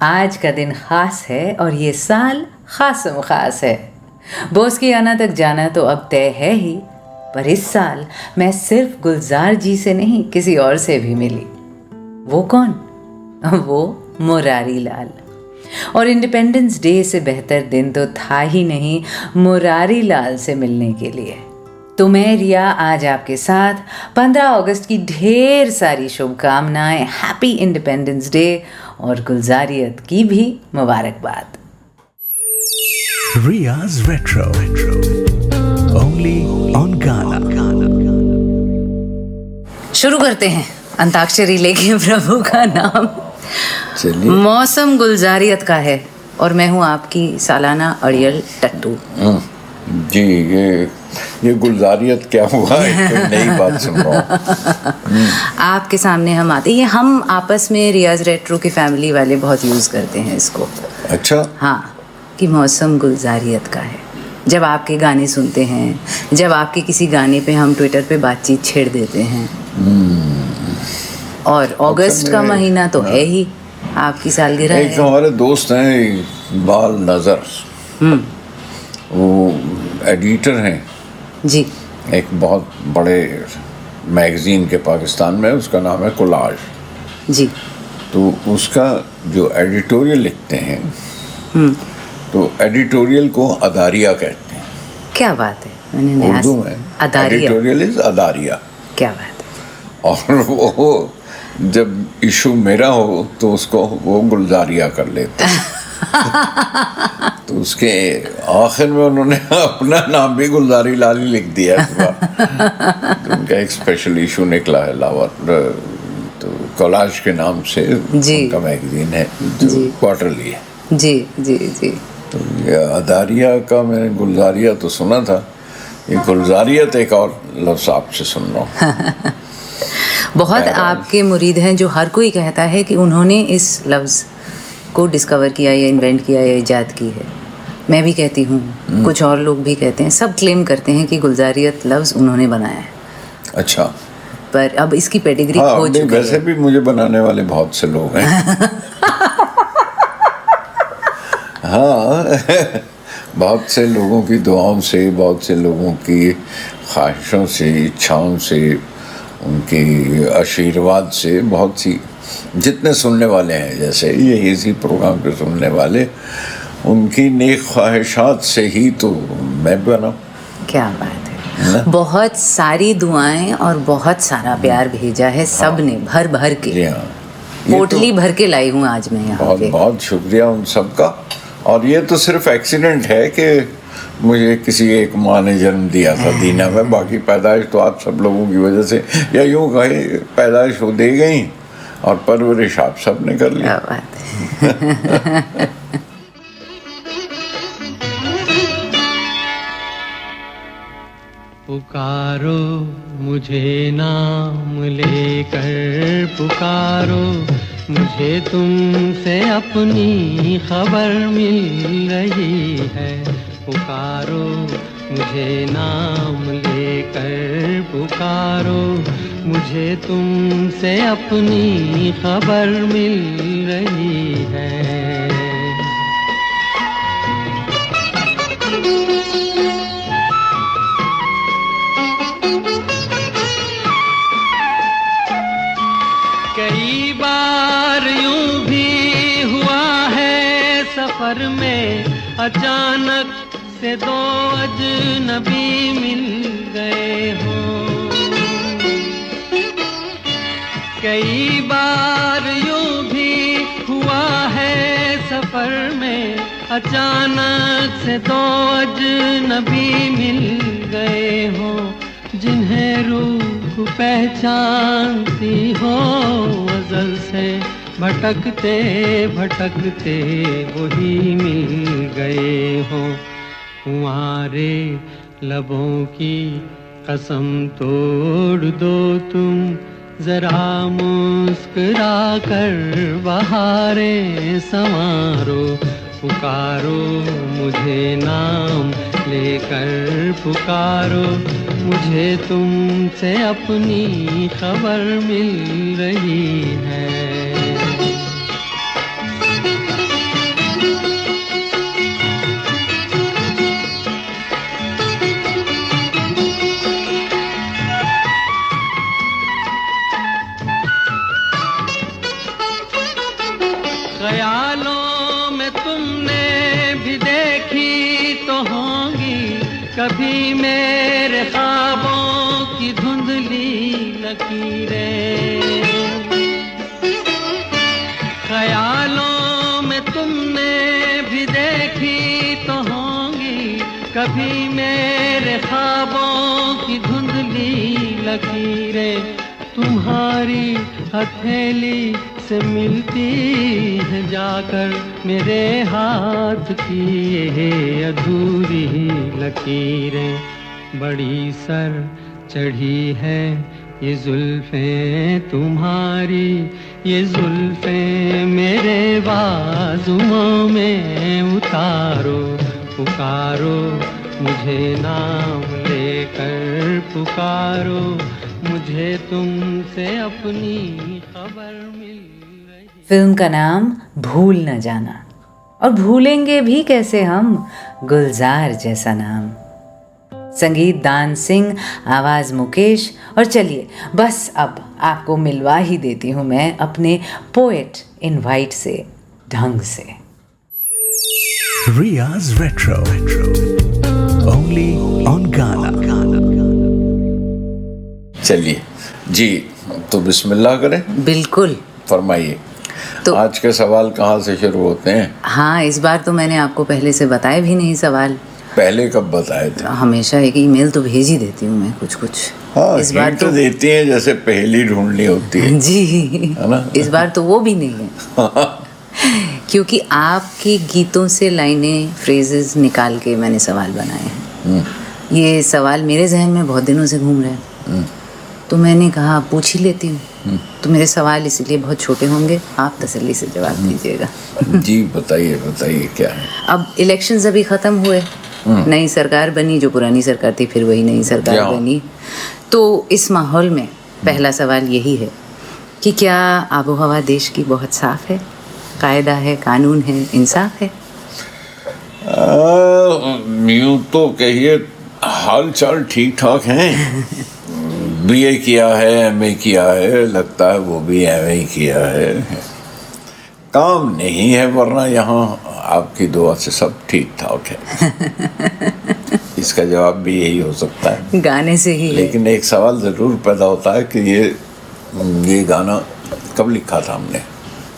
आज का दिन खास है और ये साल खासम खास है। बॉस की आना तक जाना तो अब तय है ही, पर इस साल मैं सिर्फ गुलजार जी से नहीं किसी और से भी मिली। वो कौन? वो मुरारी लाल। और इंडिपेंडेंस डे से बेहतर दिन तो था ही नहीं मुरारी लाल से मिलने के लिए। तो मैं रिया आज आपके साथ 15 अगस्त की ढेर सारी शुभकामनाएं, हैप्पी इंडिपेंडेंस डे और गुलजारियत की भी मुबारकबाद। Riya's Retro only on Gaana। शुरू करते हैं अंताक्षरी लेके प्रभु का नाम। चलिए। मौसम गुलजारियत का है और मैं हूँ आपकी सालाना अड़ियल टट्टू। जी, ये गुलजारियत क्या हुआ है? कोई नई बात सुन रहा हूँ। आपके सामने हम आते, ये हम आपस में रियाज रेट्रो की फैमिली वाले बहुत यूज़ करते हैं इसको। अच्छा। हाँ, कि मौसम गुलजारियत का है। जब आपके गाने सुनते हैं, जब आपके किसी गाने पे हम ट्विटर पे बातचीत छेड़ देते हैं। और अगस्त का महीना तो है ही, आपकी सालगिरह है। एक हमारे दोस्त हैं बाल नज़र, वो एडिटर हैं जी, एक बहुत बड़े मैगज़ीन के पाकिस्तान में, उसका नाम है कोलाज जी। तो उसका जो एडिटोरियल लिखते हैं तो एडिटोरियल को अदारिया कहते हैं। क्या बात है, मैंने नया उर्दू में अदारिया। Editorial is अदारिया। क्या बात है। और वो जब इशू मेरा हो तो उसको वो गुलजारिया कर लेते हैं। तो उसके आखिर में उन्होंने अपना नाम भी गुलजारी लाल ही लिख दिया है। तो उनका एक स्पेशल इशू निकला है लाहौर, तो कोलाज के नाम से उनका मैगजीन है जो क्वार्टरली है। जी जी जी। तो ये अदारिया का मैंने गुलजारिया तो सुना था, ये गुलजारियत एक और लफ्ज़ आपसे सुन रहा हूँ। बहुत आपके मुरीद हैं जो हर कोई कहता है कि उन्होंने इस लफ्ज़ को डिस्कवर किया या इन्वेंट किया या इजाद की है। मैं भी कहती हूँ, कुछ और लोग भी कहते हैं, सब क्लेम करते हैं कि गुलजारियत लफ्ज़ उन्होंने बनाया है। अच्छा। पर अब इसकी पेडिग्री खो चुकी है। वैसे भी मुझे बनाने वाले बहुत से लोग हैं। हाँ, बहुत से लोगों की दुआओं से, बहुत से लोगों की ख्वाहिशों से, इच्छाओं से, उनके आशीर्वाद से, बहुत सी जितने सुनने वाले हैं, जैसे ये इसी प्रोग्राम के सुनने वाले, उनकी नेक ख्वाहिशात से ही तो मैं बना। क्या बात है। बहुत सारी दुआएं और बहुत सारा प्यार भेजा है सब ने, भर भर के। जी हाँ, पोटली भर के लाई हूँ आज मैं यहाँ बहुत पे। बहुत शुक्रिया उन सब का। और ये तो सिर्फ एक्सीडेंट है कि मुझे किसी एक माँ ने जन्म दिया था दीना में, बाकी पैदाइश तो आप सब लोगों की वजह से, या यूँ कहे पैदाइश हो दे गई और परवरिश आप सब ने कर ली। क्या बात है। पुकारो मुझे नाम लेकर, पुकारो मुझे तुमसे अपनी खबर मिल रही है। पुकारो मुझे नाम लेकर, पुकारो मुझे तुमसे अपनी खबर मिल रही है। कई बार यूं भी हुआ है सफर में, अचानक से दो अजनबी मिल गए हों। कई बार यूं भी हुआ है सफर में, अचानक से दो अजनबी मिल गए हों, जिन्हें रूह पहचानती हो अज़ल से, भटकते भटकते वही मिल गए हो। तुम्हारे लबों की कसम तोड़ दो तुम, जरा मुस्कुरा कर बहारें संवारो। पुकारो मुझे नाम लेकर, पुकारो मुझे तुमसे अपनी खबर मिल रही है। ख्यालों में तुमने भी देखी तो होंगी कभी मेरे ख्वाबों की धुंधली लकीरें। ख्यालों में तुमने भी देखी तो होंगी कभी मेरे ख्वाबों की धुंधली लकीरें। तुम्हारी हथेली से मिलती है जाकर मेरे हाथ की ये अधूरी लकीरें। बड़ी सर चढ़ी है ये जुल्फें तुम्हारी, ये जुल्फें मेरे बाजुओं में उतारो। पुकारो मुझे नाम लेकर पुकारो, मुझे तुमसे अपनी खबर मिल रही। फिल्म का नाम भूल न जाना, और भूलेंगे भी कैसे हम गुलजार जैसा नाम। संगीत दान सिंह, आवाज मुकेश। और चलिए बस अब आपको मिलवा ही देती हूँ मैं अपने पोएट इनवाइट से ढंग से। Riya's Retro. Only on Gaana. चलिए जी, तो बिस्मिल्लाह करें। बिल्कुल, फरमाइए। तो आज के सवाल कहाँ से शुरू होते हैं? हाँ, इस बार तो मैंने आपको पहले से बताए भी नहीं सवाल। पहले कब बताए थे? हमेशा एक ईमेल तो भेज ही देती हूँ मैं कुछ। हाँ, इस बार तो देती हैं जैसे पहली ढूंढनी होती है जी, है ना? इस बार तो वो भी नहीं है क्योंकि आपके गीतों से लाइनें, फ्रेजेस निकाल के मैंने सवाल बनाए हैं। ये सवाल मेरे जहन में बहुत दिनों से घूम रहे हैं, तो मैंने कहा पूछ ही लेती हूँ। तो मेरे सवाल इसलिए बहुत छोटे होंगे, आप तसल्ली से जवाब दीजिएगा। जी बताइए क्या है। अब इलेक्शंस अभी ख़त्म हुए, नई सरकार बनी, जो पुरानी सरकार थी फिर वही नई सरकार बनी। तो इस माहौल में पहला सवाल यही है कि क्या आबो हवा देश की बहुत साफ़ है, कायदा है, कानून है, इंसाफ है? यूँ तो कहिए हाल चाल ठीक ठाक हैं। बीए किया है, एमए किया है, लगता है वो भी एमए ही किया है। काम नहीं है, वरना यहाँ आपकी दुआ से सब ठीक ठाक है। इसका जवाब भी यही हो सकता है, गाने से ही। लेकिन एक सवाल ज़रूर पैदा होता है कि ये गाना कब लिखा था हमने?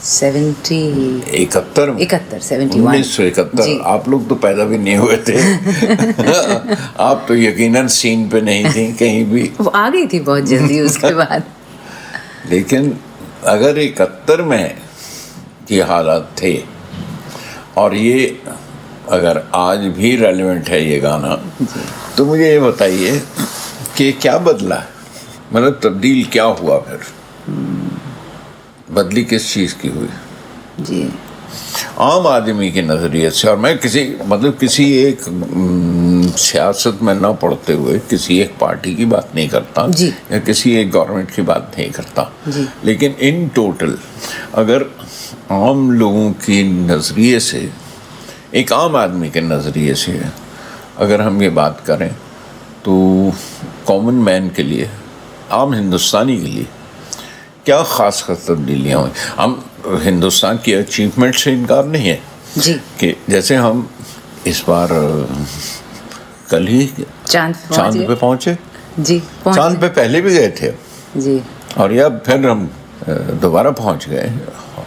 1971। आप लोग तो पैदा भी नहीं हुए थे। आप तो यकीनन सीन पे नहीं थी कहीं भी। वो आ गई थी बहुत जल्दी उसके बाद। लेकिन अगर 71 में ये हालात थे और ये अगर आज भी रेलेवेंट है ये गाना, तो मुझे ये बताइए कि क्या बदला, मतलब तब्दील क्या हुआ फिर? बदली किस चीज़ की हुई? जी, आम आदमी के नज़रिए से। और मैं किसी एक सियासत में ना पढ़ते हुए किसी एक पार्टी की बात नहीं करता या किसी एक गवर्नमेंट की बात नहीं करता, लेकिन इन टोटल अगर आम लोगों के नज़रिए से, एक आम आदमी के नज़रिए से अगर हम ये बात करें, तो कॉमन मैन के लिए, आम हिंदुस्तानी के लिए क्या ख़ास तब्दीलियाँ हुई? हम हिंदुस्तान की अचीवमेंट से इनकार नहीं है जी, कि जैसे हम इस बार कल ही चांद पे पहुँचे जी, चांद पे पहले भी गए थे जी, और या फिर हम दोबारा पहुँच गए,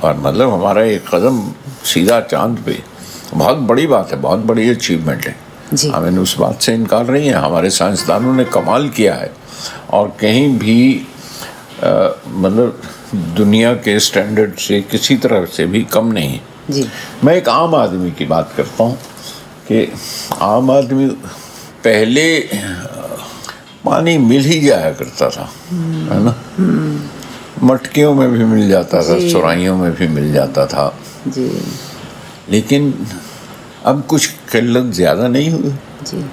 और मतलब हमारा एक कदम सीधा चांद पे, बहुत बड़ी बात है, बहुत बड़ी अचीवमेंट है। हमें उस बात से इनकार नहीं है। हमारे साइंसदानों ने कमाल किया है और कहीं भी मतलब दुनिया के स्टैंडर्ड से किसी तरह से भी कम नहीं है जी। मैं एक आम आदमी की बात करता हूँ कि आम आदमी पहले पानी मिल ही जाया करता था, है ना? मटकियों में भी मिल जाता था, सुराहियों में भी मिल जाता था जी। लेकिन अब कुछ किल्लत ज़्यादा नहीं हुई जी।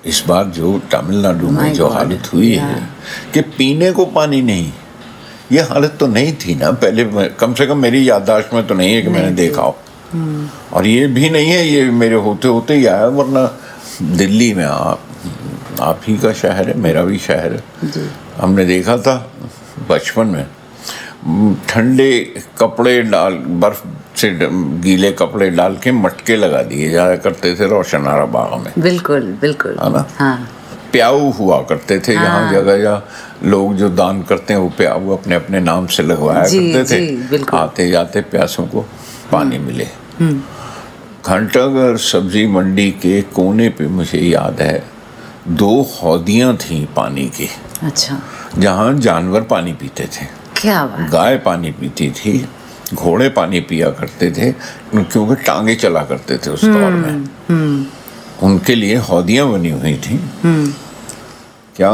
इस बार जो तमिलनाडु में जो हालत हुई है कि पीने को पानी नहीं, ये हालत तो नहीं थी ना पहले, कम से कम मेरी याददाश्त में तो नहीं है कि मैंने देखा हो। और ये भी नहीं है, ये मेरे होते होते ही आया, वरना दिल्ली में आप ही का शहर है, मेरा भी शहर है। हमने देखा था बचपन में, ठंडे कपड़े डाल, बर्फ़ ऐसे गीले कपड़े डाल के मटके लगा दिए जाया करते थे रोशनारा बाग में, बिल्कुल बिल्कुल, है ना। हाँ प्याऊ हुआ करते थे यहाँ जगह जगह, लोग जो दान करते हैं वो प्याऊ अपने अपने नाम से लगवाया करते थे, बिल्कुल। आते जाते प्यासों को पानी मिले। घंटाघर सब्जी मंडी के कोने पे मुझे याद है 2 हौदियाँ थीं पानी की, अच्छा, जहाँ जानवर पानी पीते थे। क्या बात। गाय पानी पीती थी, घोड़े पानी पिया करते थे, क्योंकि टांगे चला करते थे उस दौर में। उनके लिए हौदियाँ बनी हुई थी। क्या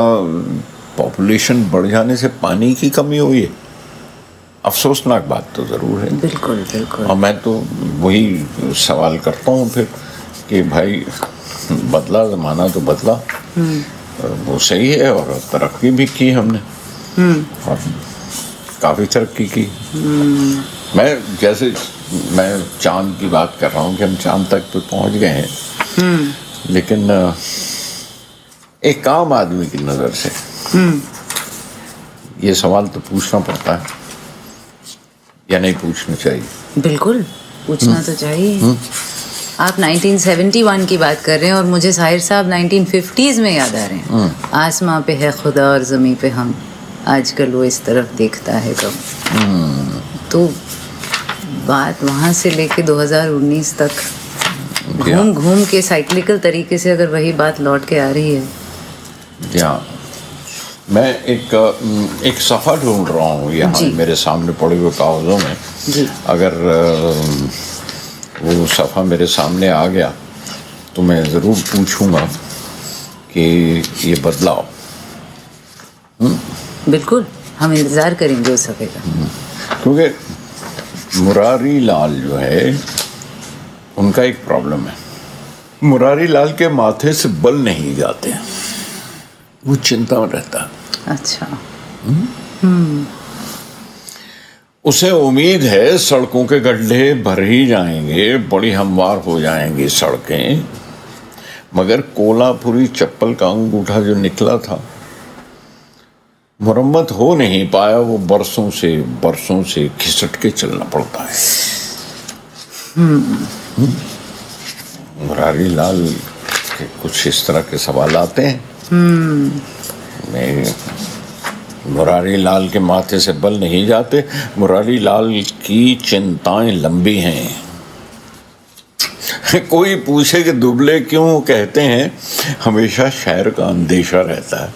पॉपुलेशन बढ़ जाने से पानी की कमी हुई है? अफसोसनाक बात तो ज़रूर है। बिल्कुल बिल्कुल। और मैं तो वही सवाल करता हूँ फिर कि भाई बदला ज़माना तो बदला, वो सही है, और तरक्की भी की हमने, और काफ़ी तरक्की की। मैं चांद की बात कर रहा हूँ कि हम चांद तक तो पहुँच गए हैं, लेकिन एक आम आदमी की नज़र से ये सवाल तो पूछना पड़ता है, या नहीं पूछना चाहिए? बिल्कुल पूछना तो चाहिए। आप 1971 की बात कर रहे हैं और मुझे साहिर साहब 1950s में याद आ रहे हैं। आसमां पे है खुदा और ज़मीं पे हम, आजकल वो इस तरफ देखता है कब। तो बात वहाँ से लेके 2019 तक घूम घूम के साइक्लिकल तरीके से अगर वही बात लौट के आ रही है। या मैं एक सफ़ा ढूंढ रहा हूँ यहाँ मेरे सामने पड़े हुए कागज़ों में जी। अगर वो सफ़ा मेरे सामने आ गया तो मैं ज़रूर पूछूंगा कि ये बदलाव। बिल्कुल, हम इंतज़ार करेंगे उस सफ़े का। क्योंकि मुरारी लाल जो है उनका एक प्रॉब्लम है, मुरारी लाल के माथे से बल नहीं जाते, वो चिंता में रहता है। अच्छा। उसे उम्मीद है सड़कों के गड्ढे भर ही जाएंगे, बड़ी हमवार हो जाएंगी सड़कें, मगर कोल्हापुरी चप्पल का अंगूठा जो निकला था मुरम्मत हो नहीं पाया, वो बरसों से खिसट के चलना पड़ता है। मुरारी लाल के कुछ इस तरह के सवाल आते हैं। मुरारी लाल के माथे से बल नहीं जाते, मुरारी लाल की चिंताएं लंबी हैं। कोई पूछे कि दुबले क्यों, कहते हैं हमेशा शहर का अंदेशा रहता है।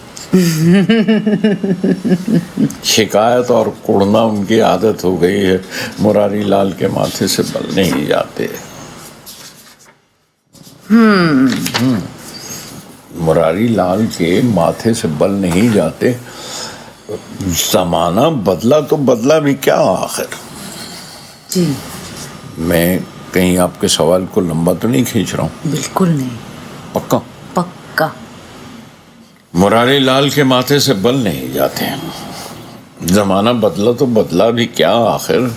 शिकायत और कुड़ना उनकी आदत हो गई है, मुरारी लाल के माथे से बल नहीं जाते। मुरारी लाल के माथे से बल नहीं जाते। ज़माना बदला तो बदला भी क्या आखिर जी। मैं कहीं आपके सवाल को लंबा तो नहीं खींच रहा हूँ? बिल्कुल नहीं। पक्का पक्का। मुरारी लाल के माथे से बल नहीं जाते। ज़माना बदला तो बदला भी क्या आखिर,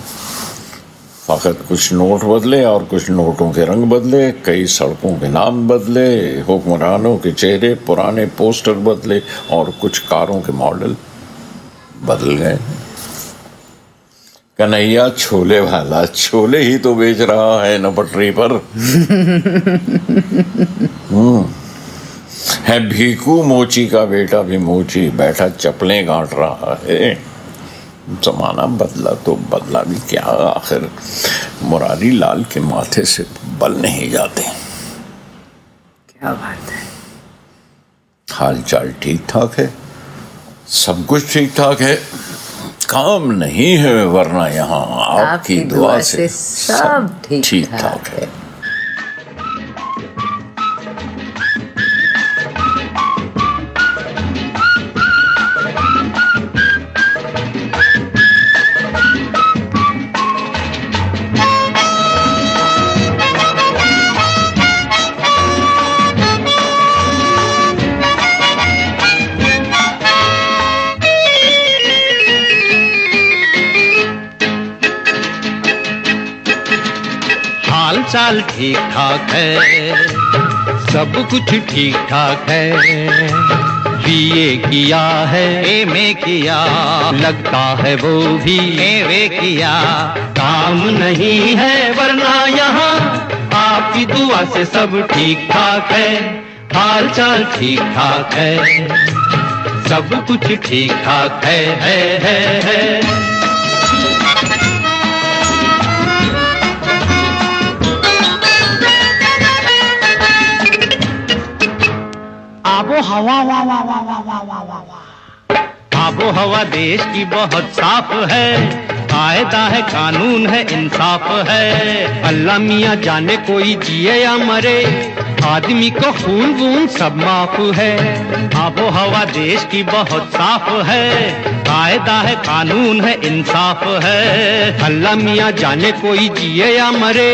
फ़कत कुछ नोट बदले और कुछ नोटों के रंग बदले, कई सड़कों के नाम बदले, हुक्मरानों के चेहरे, पुराने पोस्टर बदले और कुछ कारों के मॉडल बदल गए। कन्हैया छोले वाला छोले ही तो बेच रहा है न पटरी पर। है भीखू मोची का बेटा भी मोची, बैठा चप्पलें गांठ रहा है। जमाना बदला तो बदला भी क्या आखिर, मुरारी लाल के माथे से बल नहीं जाते। क्या बात है। हाल चाल ठीक ठाक है, सब कुछ ठीक ठाक है, काम नहीं है वरना यहाँ आपकी दुआ से सब ठीक ठाक है। चाल ठीक ठाक है, सब कुछ ठीक ठाक है। बीए किया है, एमए किया, लगता है वो भी एवे किया। काम नहीं है दुआ से सब ठीक ठाक है, हाल चाल ठीक ठाक है, सब कुछ ठीक ठाक है। आबो हवा वाह वाह वाह वाह वाह वाह वाह वाह, आबो हवा देश की बहुत साफ है, कायदा है कानून है इंसाफ है, अल्लाह मियाँ जाने कोई जिए या मरे, आदमी को खून वून सब माफ है। आबो हवा देश की बहुत साफ है, कायदा है कानून है इंसाफ है, अल्लाह मियाँ जाने कोई जिए या मरे,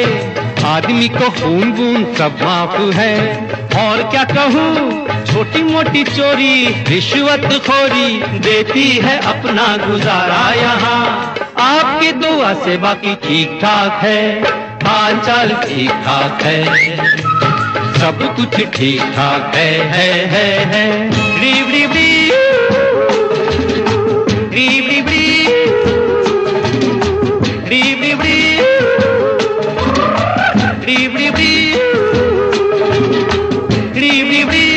आदमी को खून वून सब माफ है। और क्या कहूँ, छोटी मोटी चोरी रिश्वत खोरी देती है अपना गुजारा यहाँ, आपकी दुआ से बाकी ठीक ठाक है, हाल चाल ठीक ठाक है, सब कुछ ठीक ठाक है। रीब रीब रीब, रीब रीब रीब, रीब रीब रीब, रीब रीब रीब, रीब रीब रीब।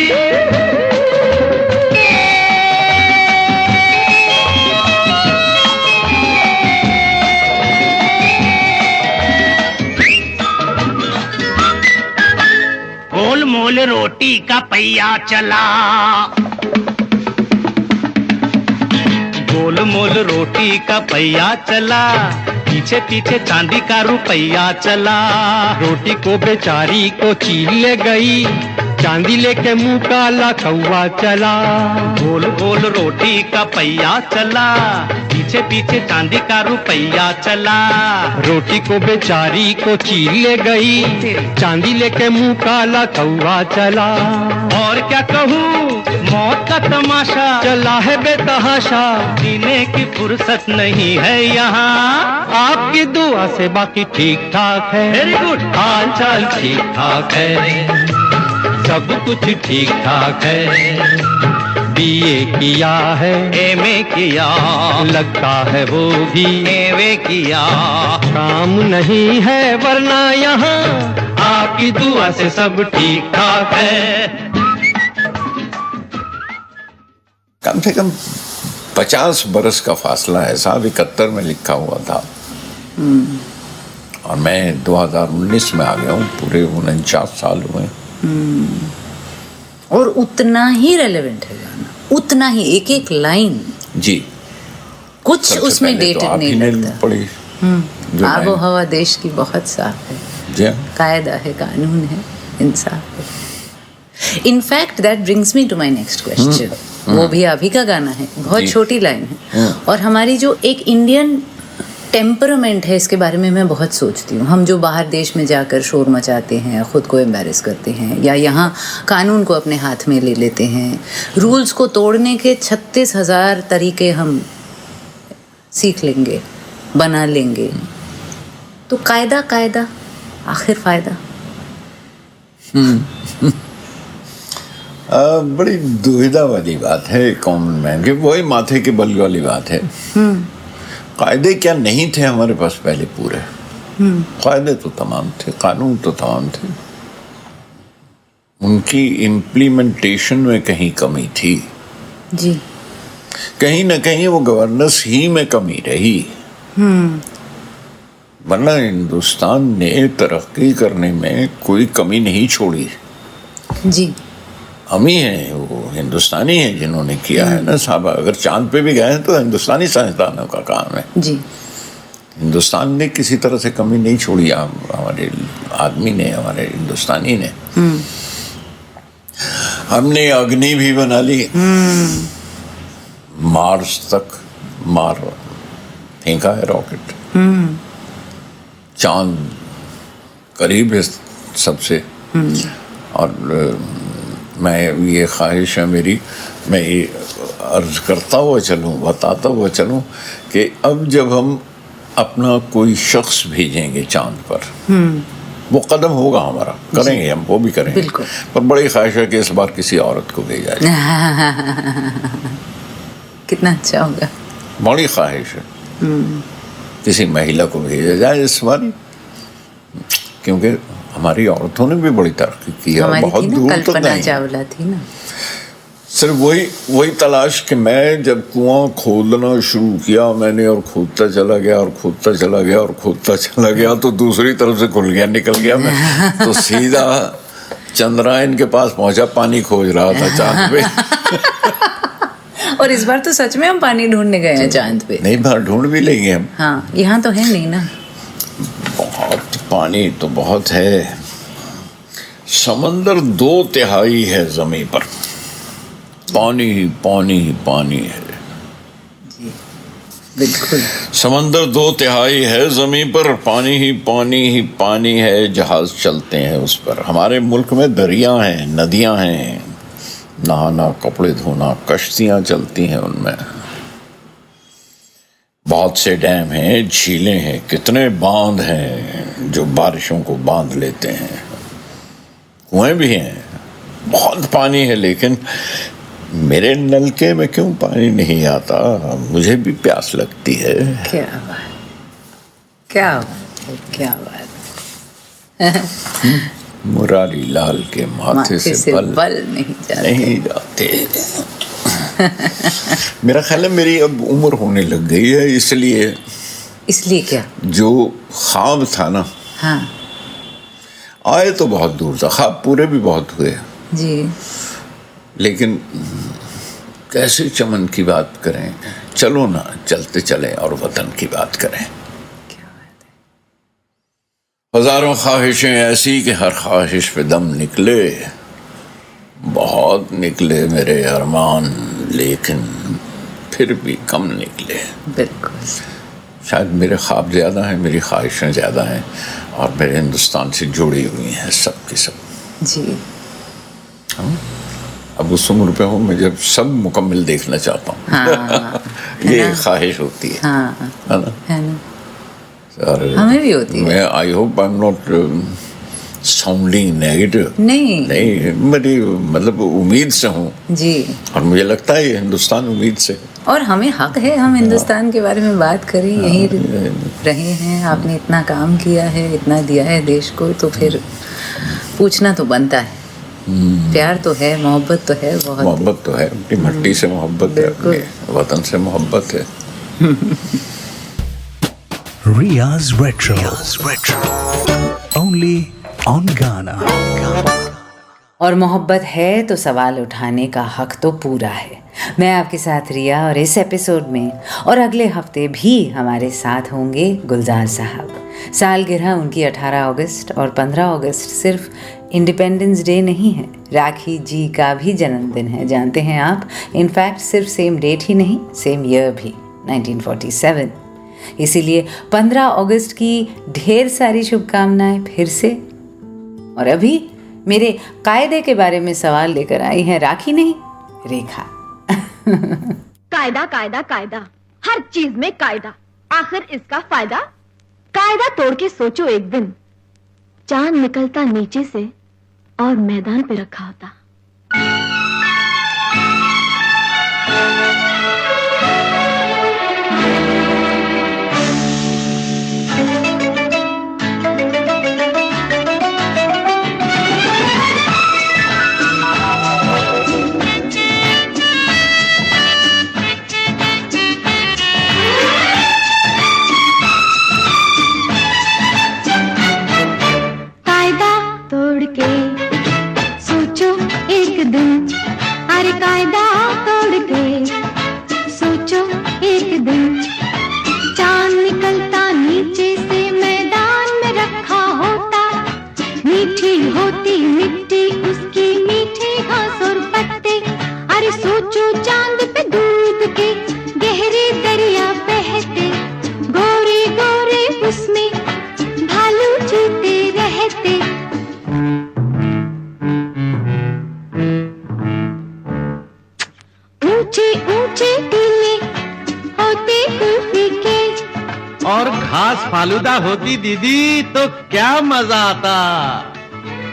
गोल मोल रोटी का पहिया चला, गोल मोल रोटी का पहिया चला, पीछे पीछे चांदी का रुपया चला, रोटी को बेचारी को चीर ले गई, चांदी लेके मुंह काला कौवा चला। गोल गोल रोटी का पहिया चला, पीछे पीछे चांदी का रुपया चला, रोटी को बेचारी को चीर ले गई, चांदी लेके मुंह काला कौवा चला। और क्या कहूँ, मौत का तमाशा चला है बेतहाशा, जीने की फुर्सत नहीं है यहाँ, आपकी दुआ से बाकी ठीक ठाक है। वेरी गुड, हाल चाल ठीक ठाक है, सब कुछ ठीक ठाक है, बीए किया है एमए किया, लगता है वो भी एमए किया, काम नहीं है वरना यहाँ, आपकी दुआ से सब ठीक ठाक है। कम से कम 50 बरस का फासला है साहब, 71 में लिखा हुआ था और मैं 2019 में आ गया हूँ, पूरे 49 साल हुए। और उतना ही रेलेवेंट है गाना, उतना ही, एक एक लाइन जी, कुछ उसमें डेटेड नहीं लगता। पड़ी आबो हवा देश की बहुत साफ है, जी, कायदा है कानून है इंसाफ है। In fact that brings me to my next question, वो भी अभी का गाना है, बहुत छोटी लाइन है, और हमारी जो एक इंडियन टेम्परामेंट है, इसके बारे में मैं बहुत सोचती हूँ। हम जो बाहर देश में जाकर शोर मचाते हैं, ख़ुद को एम्बैरेस करते हैं, या यहाँ कानून को अपने हाथ में ले लेते हैं, रूल्स को तोड़ने के 36,000 तरीके हम सीख लेंगे, बना लेंगे, तो कायदा कायदा आखिर फ़ायदा। बड़ी दुविधा वाली बात है कॉमन मैन की, वही माथे के बल वाली बात है। कायदे क्या नहीं थे हमारे पास पहले पूरे, कायदे तो तमाम थे, कानून तो तमाम थे, उनकी इम्प्लीमेंटेशन में कहीं कमी थी जी, कहीं ना कहीं वो गवर्नेंस ही में कमी रही, वरना हिंदुस्तान ने तरक्की करने में कोई कमी नहीं छोड़ी जी। हम ही हैं, वो हिंदुस्तानी हैं जिन्होंने किया है ना साहब। अगर चांद पे भी गए हैं तो हिंदुस्तानी साइंसदानों का काम है जी। हिंदुस्तान ने किसी तरह से कमी नहीं छोड़ी, हमारे आदमी ने, हमारे हिंदुस्तानी ने। हमने अग्नि भी बना ली, मार्स तक मार फेंका है रॉकेट, चांद करीब है सबसे। और मैं ये ख्वाहिश है मेरी, मैं ये अर्ज करता हुआ चलूँ, बताता हुआ चलूँ कि अब जब हम अपना कोई शख्स भेजेंगे चांद पर, वो कदम होगा हमारा, करेंगे हम, वो भी करेंगे, पर बड़ी ख्वाहिश है कि इस बार किसी औरत को भेजा जाए। कितना अच्छा होगा, बड़ी ख्वाहिश है किसी महिला को भेजा जाए इस बार, क्योंकि हमारी औरतों ने भी बड़ी तरक्की की है, हमारी बहुत थी ना दूर तक कल्पना गई। चावला थी ना। सिर्फ वही तलाश कि मैं जब कुआं खोदना शुरू किया मैंने, और खोदता चला गया और खोदता चला गया और खोदता चला गया, तो दूसरी तरफ से खुल गया, निकल गया मैं, तो सीधा चंद्रायन के पास पहुंचा, पानी खोज रहा था चांद पे। और इस बार तो सच में हम पानी ढूंढने गए हैं चांद पे। नहीं, बाहर ढूंढ भी लेंगे हम। हाँ, यहाँ तो है नहीं ना। बहुत पानी तो बहुत है। समंदर 2/3 है जमीन पर, पानी ही पानी ही पानी है। बिल्कुल। समंदर 2/3 है जमीन पर, पानी ही पानी है, जहाज चलते हैं उस पर। हमारे मुल्क में दरिया हैं, नदियां हैं, नहाना, कपड़े धोना, कश्तियां चलती हैं उनमें। बहुत से डैम हैं, झीलें हैं, कितने बांध हैं जो बारिशों को बांध लेते हैं। कुएं भी हैं, बहुत पानी है, लेकिन मेरे नलके में क्यों पानी नहीं आता? मुझे भी प्यास लगती है। क्या बात, क्या बात, क्या बात। मुरारी लाल के माथे से बल नहीं जाते। मेरा ख्याल है मेरी अब उम्र होने लग गई है, इसलिए क्या? जो ख्वाब था ना, हाँ, आए तो बहुत दूर था, ख्वाब पूरे भी बहुत हुए जी, लेकिन कैसे चमन की बात करें। चलो ना, चलते चले और वतन की बात करें। हजारों ख्वाहिशें ऐसी कि हर ख्वाहिश पे दम निकले, बहुत निकले मेरे अरमान, लेकिन फिर भी कम निकले। बिल्कुल। शायद मेरे ख्वाब ज़्यादा हैं, मेरी ख्वाहिशें ज़्यादा हैं, और मेरे हिंदुस्तान से जुड़ी हुई हैं सब की सब। जी। अब उस उम्र पे हूँ मैं जब सब मुकम्मल देखना चाहता हूँ। हाँ, ये ख्वाहिश होती है, हाँ, है ना? है ना? और हमें भी होती है। मैं I hope I am not sounding negative. नहीं, मेरी मतलब उम्मीद से हूँ जी, और मुझे लगता है ये हिंदुस्तान उम्मीद से। और हमें हक है, हम हिंदुस्तान के बारे में बात करें, यहीं रहे हैं, आपने इतना काम किया है, इतना दिया है देश को, तो फिर पूछना तो बनता है। प्यार तो है, मोहब्बत तो है, बहुत मोहब्बत तो है, अपनी मिट्टी से मोहब्बत है, अपने वतन से मोहब्बत है। Riya's Retro. Only on Ghana. और मोहब्बत है तो सवाल उठाने का हक तो पूरा है। मैं आपके साथ रिया, और इस एपिसोड में और अगले हफ्ते भी हमारे साथ होंगे गुलजार साहब। सालगिरह उनकी 18 अगस्त और 15 अगस्त सिर्फ इंडिपेंडेंस डे नहीं है, राखी जी का भी जन्मदिन है, जानते हैं आप? इनफैक्ट सिर्फ सेम डेट ही नहीं, सेम ईयर भी, 1947। इसीलिए 15 अगस्त की ढेर सारी शुभकामनाएं फिर से। और अभी मेरे कायदे के बारे में सवाल लेकर आई है राखी नहीं, रेखा। कायदा कायदा कायदा, हर चीज में कायदा, आखिर इसका फायदा? कायदा तोड़ के सोचो, एक दिन चांद निकलता नीचे से और मैदान पे रखा होता। और घास फालूदा होती दीदी तो क्या मजा आता।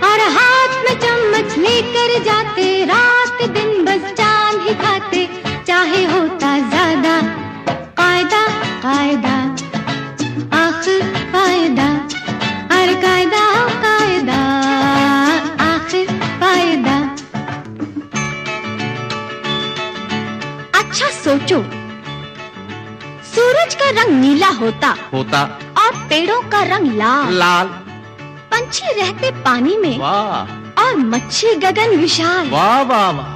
और हाथ में चम्मच लेकर जाते, रात दिन बस चांद ही खाते, चाहे होता ज्यादा। कायदा कायदा, आखिर फायदा, हर कायदा सोचो, सूरज का रंग नीला होता और पेड़ों का रंग लाल। पंछी रहते पानी में और मच्छी गगन विशाल। वाह वाह वाह।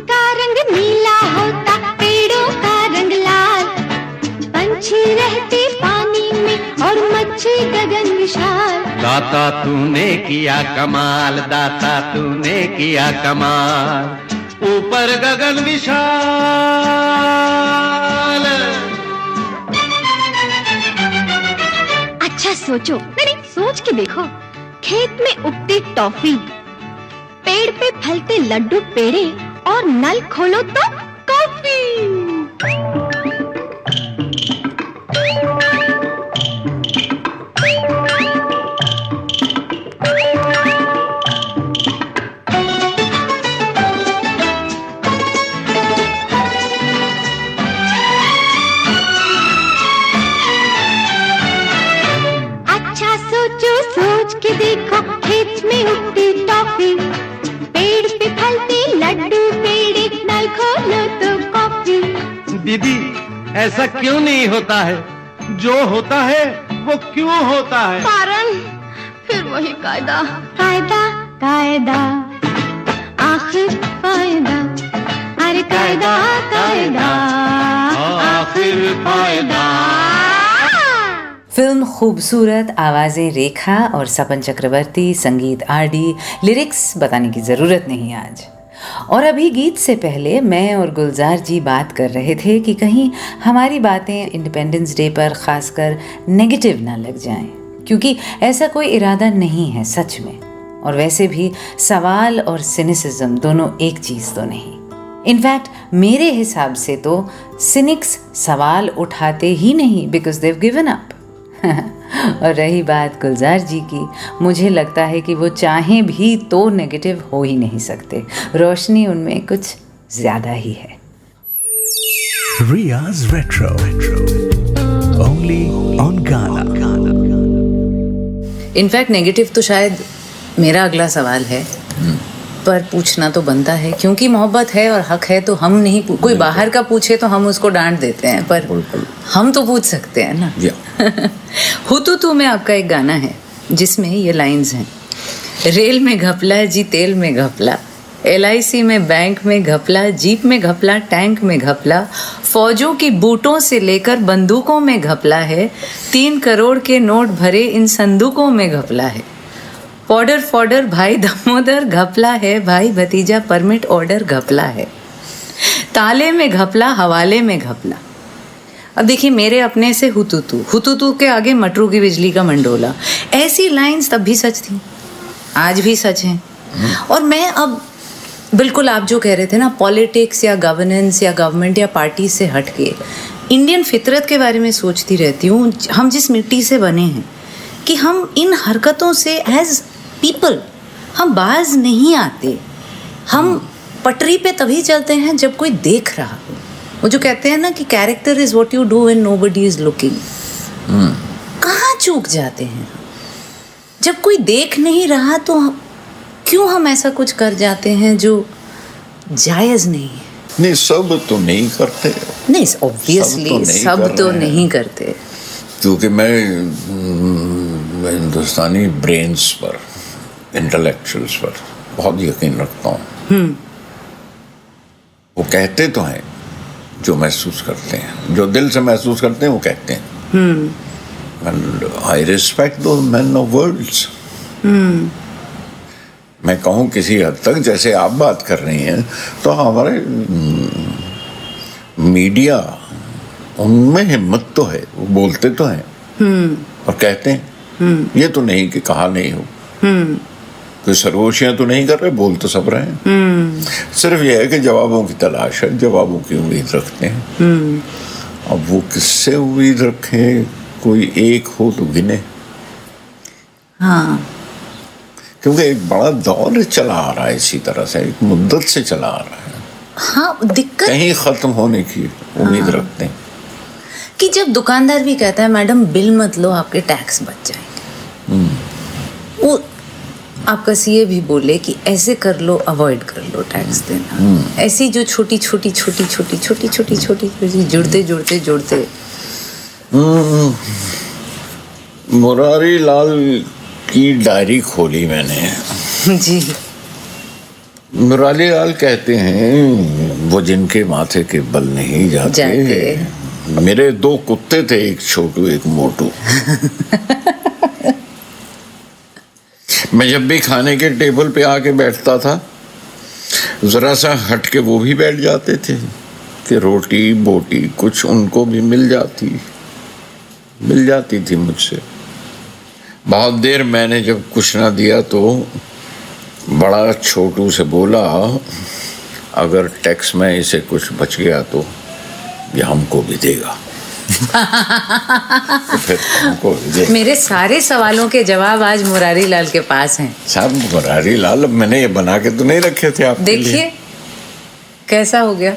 का रंग नीला होता, पेड़ों का रंग लाल। पंछी रहते पानी में और मच्छी गगन विशाल। दाता तूने किया कमाल, दाता तूने किया कमाल, ऊपर गगन विशाल। अच्छा सोचो, नहीं सोच के देखो, खेत में उगती टॉफी, पेड़ पे फलते लड्डू पेड़े और नल खोलो तो कॉफी। अच्छा सोचो, सोच के देखो, खेत में उगती टॉफी, पेड़ पे फलते लड्डू पेड़े, नल खोलो तो कॉफी। दीदी ऐसा क्यों नहीं होता है? जो होता है वो क्यों होता है? कारण फिर वही कायदा, कायदा कायदा, आखिर फायदा। अरे कायदा कायदा, आखिर फायदा। फिल्म खूबसूरत, आवाज़ें रेखा और सपन चक्रवर्ती, संगीत आरडी, लिरिक्स बताने की ज़रूरत नहीं आज। और अभी गीत से पहले मैं और गुलजार जी बात कर रहे थे कि कहीं हमारी बातें इंडिपेंडेंस डे पर खासकर नेगेटिव ना लग जाएं, क्योंकि ऐसा कोई इरादा नहीं है सच में। और वैसे भी सवाल और सिनिसिज्म दोनों एक चीज़ तो नहीं। इनफैक्ट मेरे हिसाब से तो सिनिक्स सवाल उठाते ही नहीं, बिकॉज देव गिवन अप। और रही बात गुलजार जी की, मुझे लगता है कि वो चाहें भी तो नेगेटिव हो ही नहीं सकते। रोशनी उनमें कुछ ज्यादा ही है। Riya's Retro. Only on Ghana. In fact negative तो शायद मेरा अगला सवाल है, पर पूछना तो बनता है, क्योंकि मोहब्बत है और हक है। तो हम नहीं, कोई बाहर का पूछे तो हम उसको डांट देते हैं, पर हम तो पूछ सकते हैं ना। हुतुतु में आपका एक गाना है जिसमें ये लाइंस हैं, रेल में घपला जी तेल में घपला, LIC में बैंक में घपला, जीप में घपला, टैंक में घपला, फौजों की बूटों से लेकर बंदूकों में घपला है, 3 करोड़ के नोट भरे इन संदूकों में घपला है, पॉडर फॉडर भाई दामोदर घपला है, भाई भतीजा परमिट ऑर्डर घपला है, ताले में घपला, हवाले में घपला। अब देखिए, मेरे अपने से हुतुतु के आगे मटरू की बिजली का मंडोला, ऐसी लाइंस तब भी सच थी, आज भी सच हैं। और मैं अब बिल्कुल आप जो कह रहे थे ना, पॉलिटिक्स या गवर्नेंस या गवर्नमेंट या पार्टी से हट के इंडियन फितरत के बारे में सोचती रहती हूँ। हम जिस मिट्टी से बने हैं कि हम इन हरकतों से एज पीपल हम बाज नहीं आते। हम पटरी पे तभी चलते हैं जब कोई देख रहा हो। वो जो कहते हैं ना कि character is what you do when nobody is looking. कहाँ चूक जाते हैं? जब कोई देख नहीं रहा तो क्यों हम ऐसा कुछ कर जाते हैं जो जायज़ नहीं है? नहीं, सब तो नहीं करते। नहीं, ऑब्वियसली सब तो नहीं करते, क्योंकि मैं हिंदुस्तानी ब्रेन्स पर, इंटेलेक्चुअल्स पर बहुत यकीन रखता हूँ। वो कहते तो हैं जो महसूस करते हैं, जो दिल से महसूस करते हैं वो कहते हैं। And I respect those men of words. मैं कहूँ किसी हद तक, जैसे आप बात कर रही हैं, तो हमारे मीडिया, उनमें हिम्मत तो है, वो बोलते तो हैं और कहते हैं। ये तो नहीं कि कहा नहीं हो, कोई सरगोशियां तो नहीं कर रहे, बोल तो सब रहे हैं। सिर्फ ये है कि जवाबों की तलाश है, जवाबों की उम्मीद रखते हैं। अब वो किससे उम्मीद रखें, कोई एक हो तो गिने, हाँ क्योंकि एक बड़ा दौर चला आ रहा है, इसी तरह से एक मुद्दत से चला आ रहा है। हाँ, दिक्कत कहीं खत्म होने की उम्मीद रखते हैं कि जब दुकानदार भी कहता है मैडम बिल मत लो, आपके टैक्स बच जाएंगे, वो आपका सीए भी बोले कि ऐसे कर लो, अवॉइड कर लो टैक्स देना, ऐसी जो छोटी छोटी छोटी छोटी छोटी छोटी छोटी छोटी जुड़ते जुड़ते जुड़ते। मुरारी लाल की डायरी खोली मैंने जी। मुरारी लाल कहते हैं वो जिनके माथे के बल नहीं जाते। मेरे 2 कुत्ते थे, एक छोटू एक मोटू। मैं जब भी खाने के टेबल पे आके बैठता था, जरा सा हट के वो भी बैठ जाते थे कि रोटी बोटी कुछ उनको भी मिल जाती थी मुझसे। बहुत देर मैंने जब कुछ ना दिया तो बड़ा छोटू से बोला, अगर टैक्स में इसे कुछ बच गया तो ये हमको भी देगा। तो फिर हमको भी देगा। मेरे सारे सवालों के जवाब आज मुरारी लाल के पास हैं। साहब मुरारी लाल, अब मैंने ये बना के तो नहीं रखे थे आपके लिए। देखिए कैसा हो गया।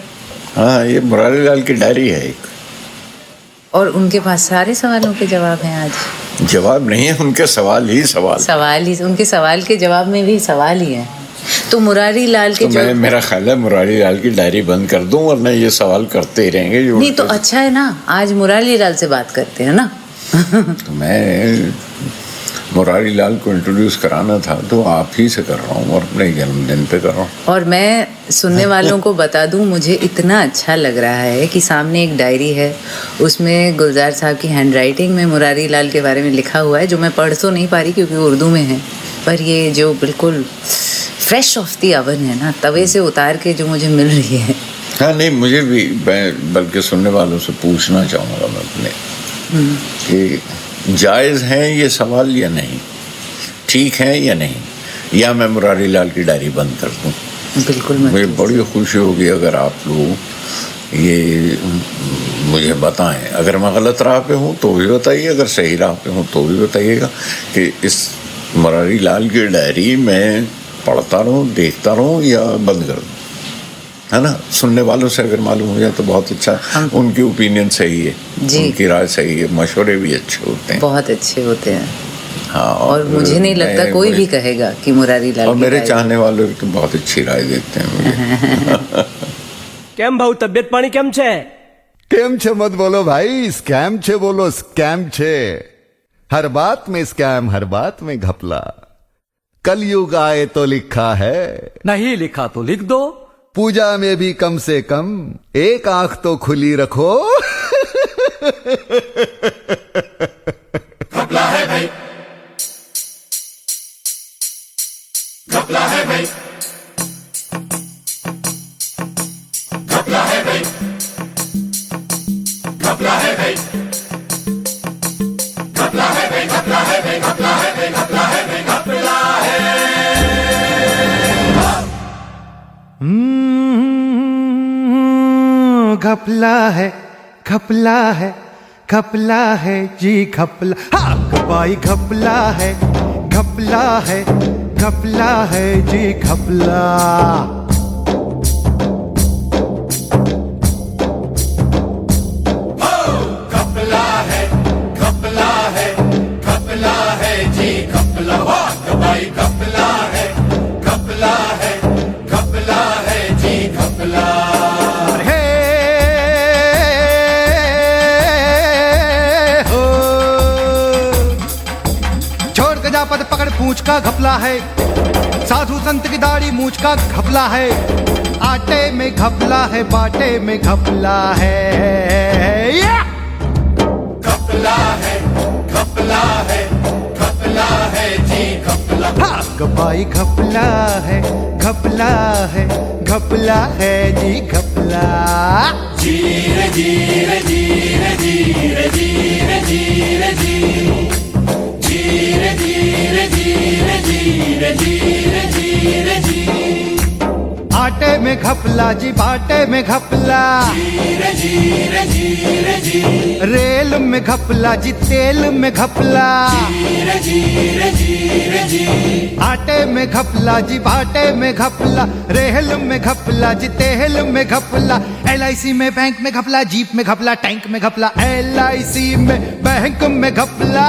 हाँ, ये मुरारी लाल की डायरी है एक, और उनके पास सारे सवालों के जवाब हैं आज। जवाब नहीं है, उनके सवाल ही उनके सवाल के जवाब में भी सवाल ही है। तो मुरारी लाल के तो मेरा ख्याल है मुरारी लाल की डायरी बंद कर दूं, वरना ये सवाल करते ही रहेंगे। नहीं तो अच्छा है ना, आज मुरारी लाल से बात करते हैं ना। तो मैं मुरारी लाल को इंट्रोड्यूस कराना था तो आप ही से कर रहा हूँ, और अपने जन्मदिन पे कर रहा हूँ। और मैं सुनने वालों को बता दूं, मुझे इतना अच्छा लग रहा है कि सामने एक डायरी है, उसमें गुलजार साहब की हैंडराइटिंग में मुरारी लाल के बारे में लिखा हुआ है, जो मैं पढ़ तो नहीं पा रही क्योंकि उर्दू में है, पर ये जो बिल्कुल फ्रेश ऑफ दी अवन है ना, तवे से उतार के जो मुझे मिल रही है। हाँ नहीं, मुझे भी, मैं बल्कि सुनने वालों से पूछना चाहूँगा मैं अपने कि जायज़ हैं ये सवाल या नहीं, ठीक है या नहीं, या मैं मुरारी लाल की डायरी बंद कर दूँ। बिल्कुल मुझे बड़ी खुशी होगी अगर आप लोग ये मुझे बताएं। अगर मैं गलत राह पे हूँ तो भी बताइए, अगर सही राह पे हूँ तो भी बताइएगा कि इस मुरारी लाल की डायरी मैं पढ़ता रहूँ, देखता रहूँ या बंद कर दूँ, है ना। सुनने वालों से अगर मालूम हो जाए तो बहुत अच्छा। उनकी ओपिनियन सही है, उनकी राय सही है, मशवरे भी अच्छे होते हैं, बहुत अच्छे होते हैं। हाँ, और मुझे नहीं लगता कोई भी कहेगा कि मुरारी लाल, और मेरे चाहने वालों की तो बहुत अच्छी राय देते हैं मुझे। केम भाऊ, तबियत पानी केम छे? केम छे मत बोलो भाई, स्कैम छे बोलो, स्कैम छे। हर बात में स्कैम, हर बात में घपला। कलयुग आए तो लिखा है, नहीं लिखा तो लिख दो। पूजा में भी कम से कम एक आंख तो खुली रखो। घपला है भाई, घपला है भाई, घपला है भाई, घपला है भाई, घपला है भाई, घपला है भाई, घपला है भाई, घपला है भाई, घपला है। घपला है, घपला है, घपला है जी घपला। हाँ भाई घपला है, घपला है, घपला है जी घपला। घपला है, घपला है, घपला है जी घपला। भाई घपला है, घपला है, घपला है जी घपला। पद पकड़ पूंछ का घपला है, साधु संत की दाढ़ी मूछ का घपला है। आटे में घपला है, बाटे में घपला है। घपला है, घपला है, घपला है जी घपला। हाँ भाई घपला है, घपला है, घपला है जी घपला। जीरे जीरे जीरे जीरे जीरे जीरे जी, जीरे जीरे जीरे जीरे जीरे जीरे जी। आटे में घपला जी बाटे में घपला, रेल में घपला जी तेल में घपला, आटे में घपला जी बाटे में घपला, रेल में घपला जी तेल में घपला, LIC में बैंक में घपला, जीप में घपला, टैंक में घपला, LIC में बैंक में घपला,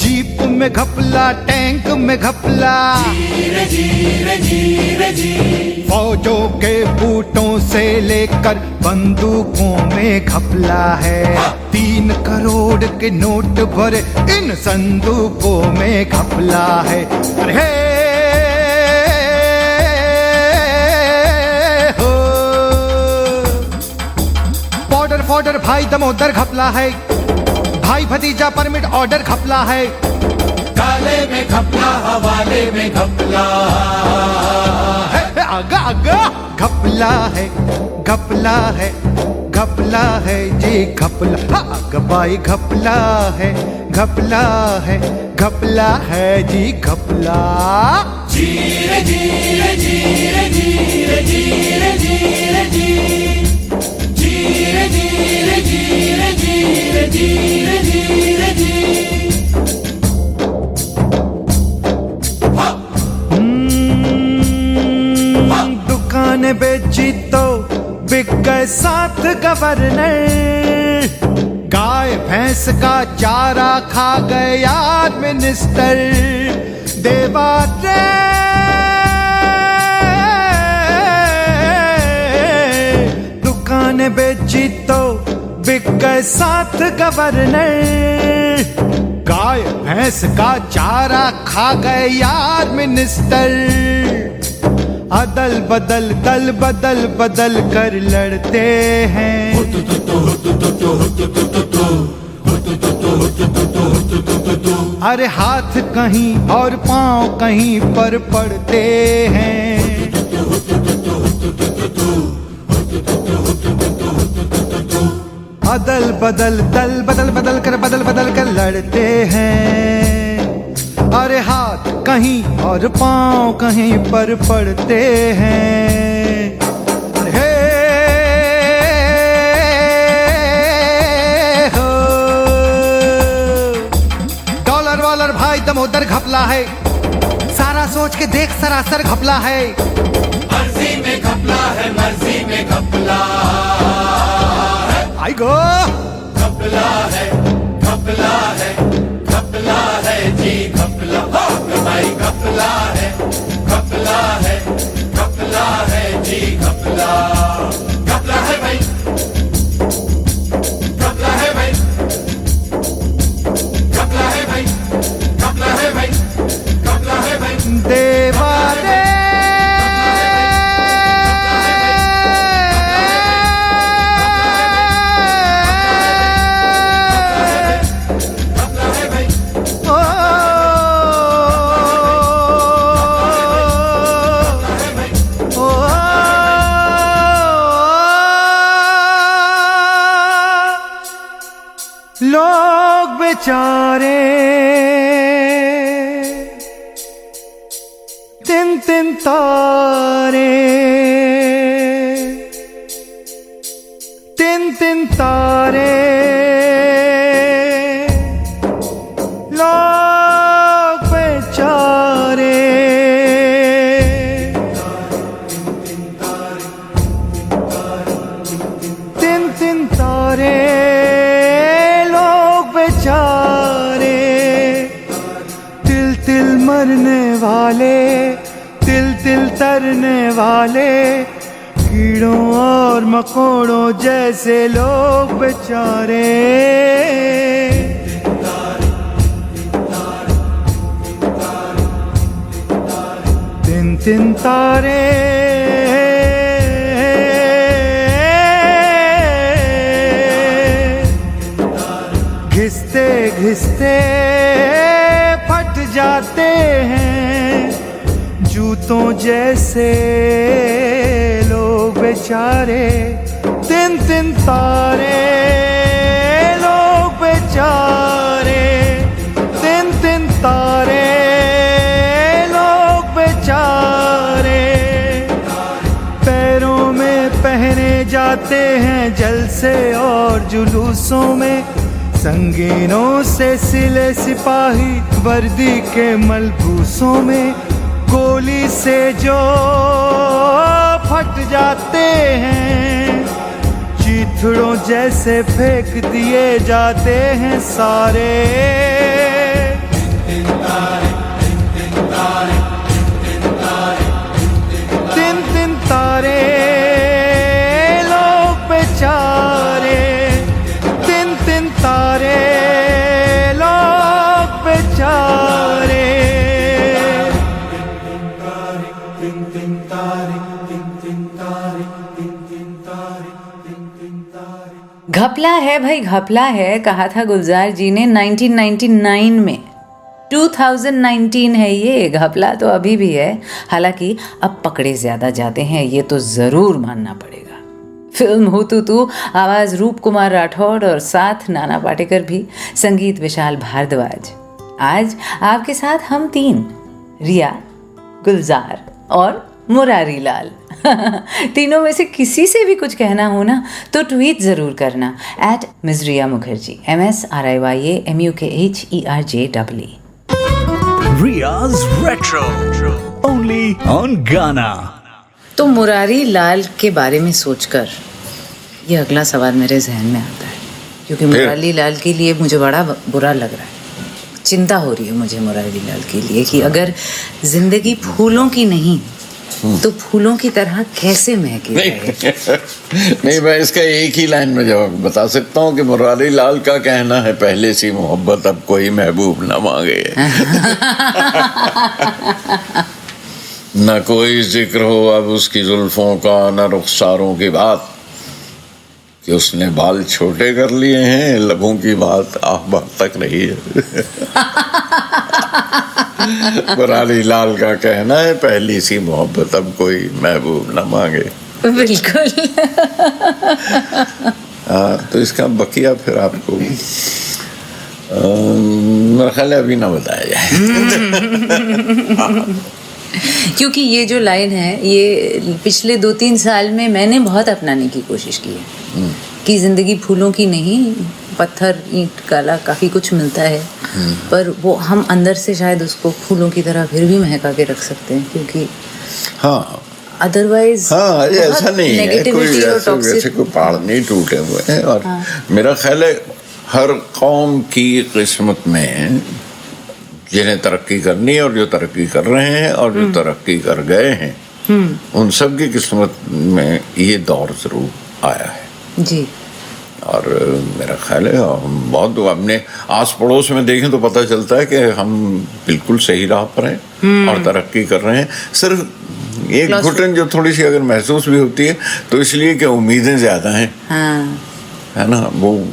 जीप में घपला, टैंक में घपला, फौजों के बूटों से लेकर बंदूकों में घपला है, 3 करोड़ के नोट भरे इन संदूकों में घपला है। अरे हो बॉर्डर फॉर्डर भाई दमोदर घपला है, भाई भतीजा परमिट ऑर्डर घपला है, काले में घपला हवाले में घपला, आगा आगा घपला है घपला है घपला है जी घपला, आगा भाई घपला है घपला है घपला है जी घपला। जीरे जीरे जीरे जीरे जीरे जीरे जीरे जीरे जीरे जीरे जीरे जीरे जीरे दुकान बेची तो बिक गए 7 गवर्नर, गाय भैंस का चारा खा गए यार मिनिस्टर, देवारे दुकान बेची तो बिक गए 7 गवर्नर, गाय भैंस का चारा खा गए यार मिनिस्टर, अदल बदल दल बदल बदल कर लड़ते हैं, अरे हाथ कहीं और पांव कहीं पर पड़ते हैं, अदल बदल दल बदल बदल कर लड़ते हैं, अरे हाथ कहीं और पांव कहीं पर पड़ते हैं। हे हो डॉलर वॉलर भाई दमोदर घपला है, सारा सोच के देख सरासर घपला है, मर्जी में घपला है मर्जी में घपला है, आई गो घपला है घपला है घपला है जी घपला, भाई घपला है घपला है घपला है जी घपला, घपला है भाई घपला है भाई घपला है भाई घपला है भाई घपला है भाई, देवारे लोग बेचारे 3 तारे 3 तारे लोग बेचारे, 3 तारे लोग बेचारे, तिल तिल मरने वाले तिल तिल तरने वाले, कीड़ों और मकोड़ों जैसे लोग बेचारे, 3 तारे घिसते घिसते फट जाते हैं, जूतों जैसे लोग बेचारे, 3 तारे लोग बेचारे, 3 तारे लोग बेचारे। जाते हैं जलसे और जुलूसों में, संगीनों से सिले सिपाही वर्दी के मलबूसों में, गोली से जो फट जाते हैं, चीथड़ों जैसे फेंक दिए जाते हैं सारे। दिन दिन तारे लोग बेचारे, दिन दिन तारे लोग बेचारे। घपला है भाई, घपला है, कहा था गुलजार जी ने 1999 में। 2019 है ये, घपला तो अभी भी है, हालांकि अब पकड़े ज्यादा जाते हैं, ये तो जरूर मानना पड़ेगा। फिल्म हुतू तू, आवाज रूप कुमार राठौड़ और साथ नाना पाटेकर भी, संगीत विशाल भारद्वाज। आज आपके साथ हम तीन, रिया, गुलजार और मुरारी लाल। तीनों में से किसी से भी कुछ कहना हो ना तो ट्वीट जरूर करना @मिजरिया Mukherjee, MSRIYAMUKHERJEE। Riya's Retro, only on Ghana. तो मुरारी लाल के बारे में सोचकर ये अगला सवाल मेरे जहन में आता है, क्योंकि मुरारी लाल के लिए मुझे बड़ा बुरा लग रहा है, चिंता हो रही है मुझे मुरारी लाल के लिए कि अगर जिंदगी फूलों की नहीं तो फूलों की तरह कैसे महके। नहीं, मैं इसका एक ही लाइन में जवाब बता सकता हूँ कि मुरारी लाल का कहना है, पहले सी मोहब्बत अब कोई महबूब न मांगे। न कोई जिक्र हो अब उसकी जुल्फों का, न रुखसारों की बात कि उसने बाल छोटे कर लिए हैं, लबों की बात बात तक रही है। मुरारी लाल का कहना है, पहली सी मोहब्बत अब कोई महबूब न मांगे। बिल्कुल। तो इसका बकिया फिर आपको मेरा ख्याल है अभी ना बताया जाए। क्योंकि ये जो लाइन है ये पिछले 2-3 साल में मैंने बहुत अपनाने की कोशिश की है कि जिंदगी फूलों की नहीं, पत्थर ईंट काला काफ़ी कुछ मिलता है, पर वो हम अंदर से शायद उसको फूलों की तरह फिर भी महका के रख सकते हैं, क्योंकि हाँ अदरवाइज हाँ ऐसा नहीं है, कोई ऐसे कोई पहाड़ नहीं टूटे हुए हैं। और मेरा ख्याल है हर कौम की किस्मत में जिन्हें तरक्की करनी है और जो तरक्की कर रहे हैं और जो तरक्की कर गए हैं, उन सब की किस्मत में ये दौर जरूर आया है जी। और मेरा ख्याल है हम बहुत अपने आस पड़ोस में देखें तो पता चलता है कि हम बिल्कुल सही राह पर हैं और तरक्की कर रहे हैं। सिर्फ एक घुटन जो थोड़ी सी अगर महसूस भी होती है तो इसलिए कि उम्मीदें ज़्यादा हैं, है ना, वो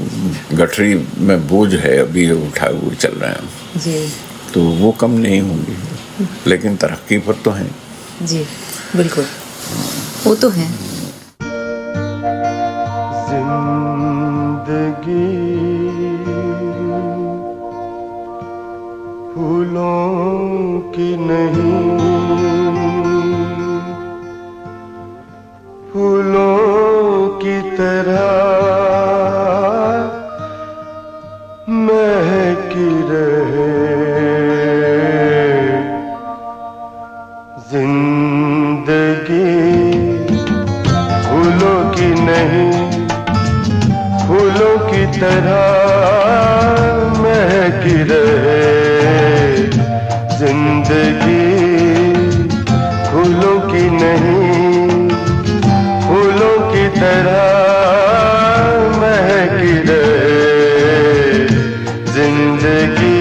गठरी में बोझ है अभी जो उठाए हुए चल रहे हैं जी, तो वो कम नहीं होंगी, लेकिन तरक्की पर तो हैं जी। बिल्कुल, वो तो है। जिंदगी फूलों की नहीं, फूलों की तरह महकी रहे। जिंदगी फूलों की नहीं, फूलों की तरह महकी रहे। जिंदगी फूलों की नहीं, फूलों की तरह महकी रहे। जिंदगी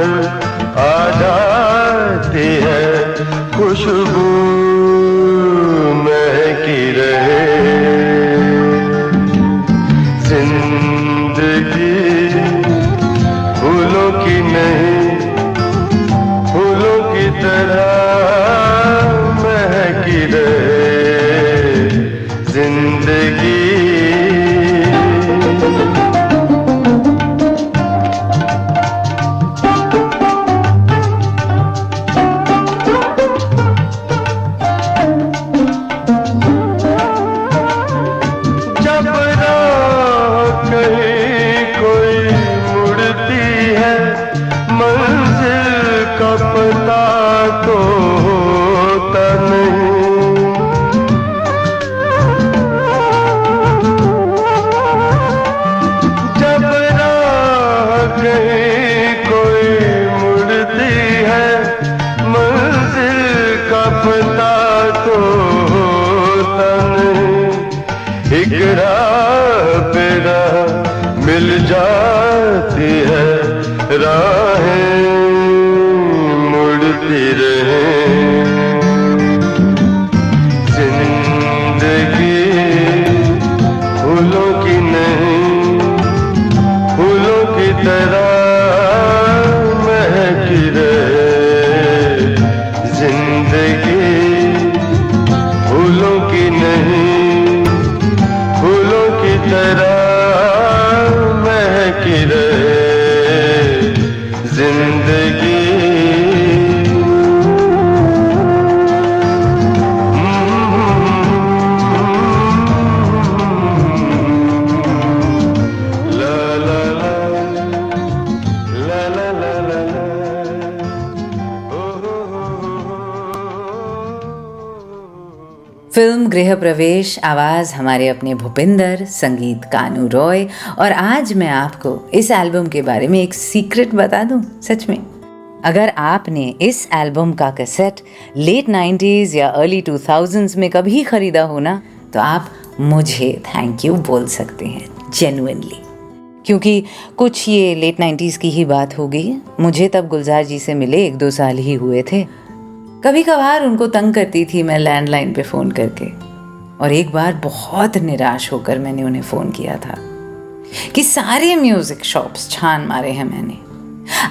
पर आ जाती है खुशबू महकी रहे जिंदगी फूलों की नहीं फूलों की तरह महकी रहे जिंदगी मिल जाती है राहें मुड़ती रहे जिंदगी फूलों की नहीं फूलों की तरह महकी रहे जिंदगी फूलों की नहीं फूलों की तरह महकी रहे जिंदगी ला ला ला ला ला ला ला फिल्म गृह प्रवेश, आवाज़ हमारे अपने भूपिंदर, संगीत कानू रॉय। और आज मैं आपको इस एल्बम के बारे में एक सीक्रेट बता दूं। सच में, अगर आपने इस एल्बम का कैसेट लेट 90s या अर्ली 2000s में कभी ख़रीदा हो ना, तो आप मुझे थैंक यू बोल सकते हैं जेन्युइनली, क्योंकि कुछ ये लेट 90s की ही बात होगी। मुझे तब गुलजार जी से मिले 1-2 साल ही हुए थे। कभी कभार उनको तंग करती थी मैं लैंडलाइन पे फ़ोन करके, और एक बार बहुत निराश होकर मैंने उन्हें फ़ोन किया था कि सारे म्यूज़िक शॉप्स छान मारे हैं मैंने।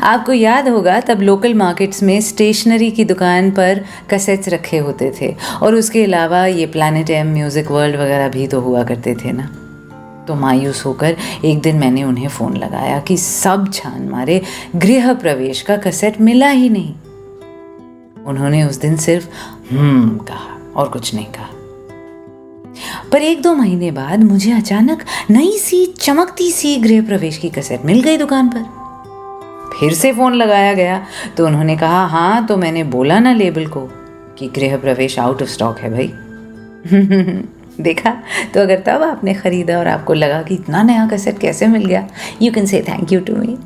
आपको याद होगा तब लोकल मार्केट्स में स्टेशनरी की दुकान पर कैसेट्स रखे होते थे, और उसके अलावा ये प्लैनेट एम, म्यूज़िक वर्ल्ड वगैरह भी तो हुआ करते थे ना। तो मायूस होकर एक दिन मैंने उन्हें फ़ोन लगाया कि सब छान मारे, गृह प्रवेश का कैसेट मिला ही नहीं। उन्होंने उस दिन सिर्फ कहा और कुछ नहीं कहा। पर 1-2 महीने बाद मुझे अचानक नई सी चमकती सी गृह प्रवेश की कैसेट मिल गई दुकान पर। फिर से फ़ोन लगाया गया तो उन्होंने कहा, हाँ तो मैंने बोला ना लेबल को कि गृह प्रवेश आउट ऑफ स्टॉक है भाई। देखा, तो अगर तब आपने ख़रीदा और आपको लगा कि इतना नया कैसेट कैसे मिल गया, you can say thank you to me.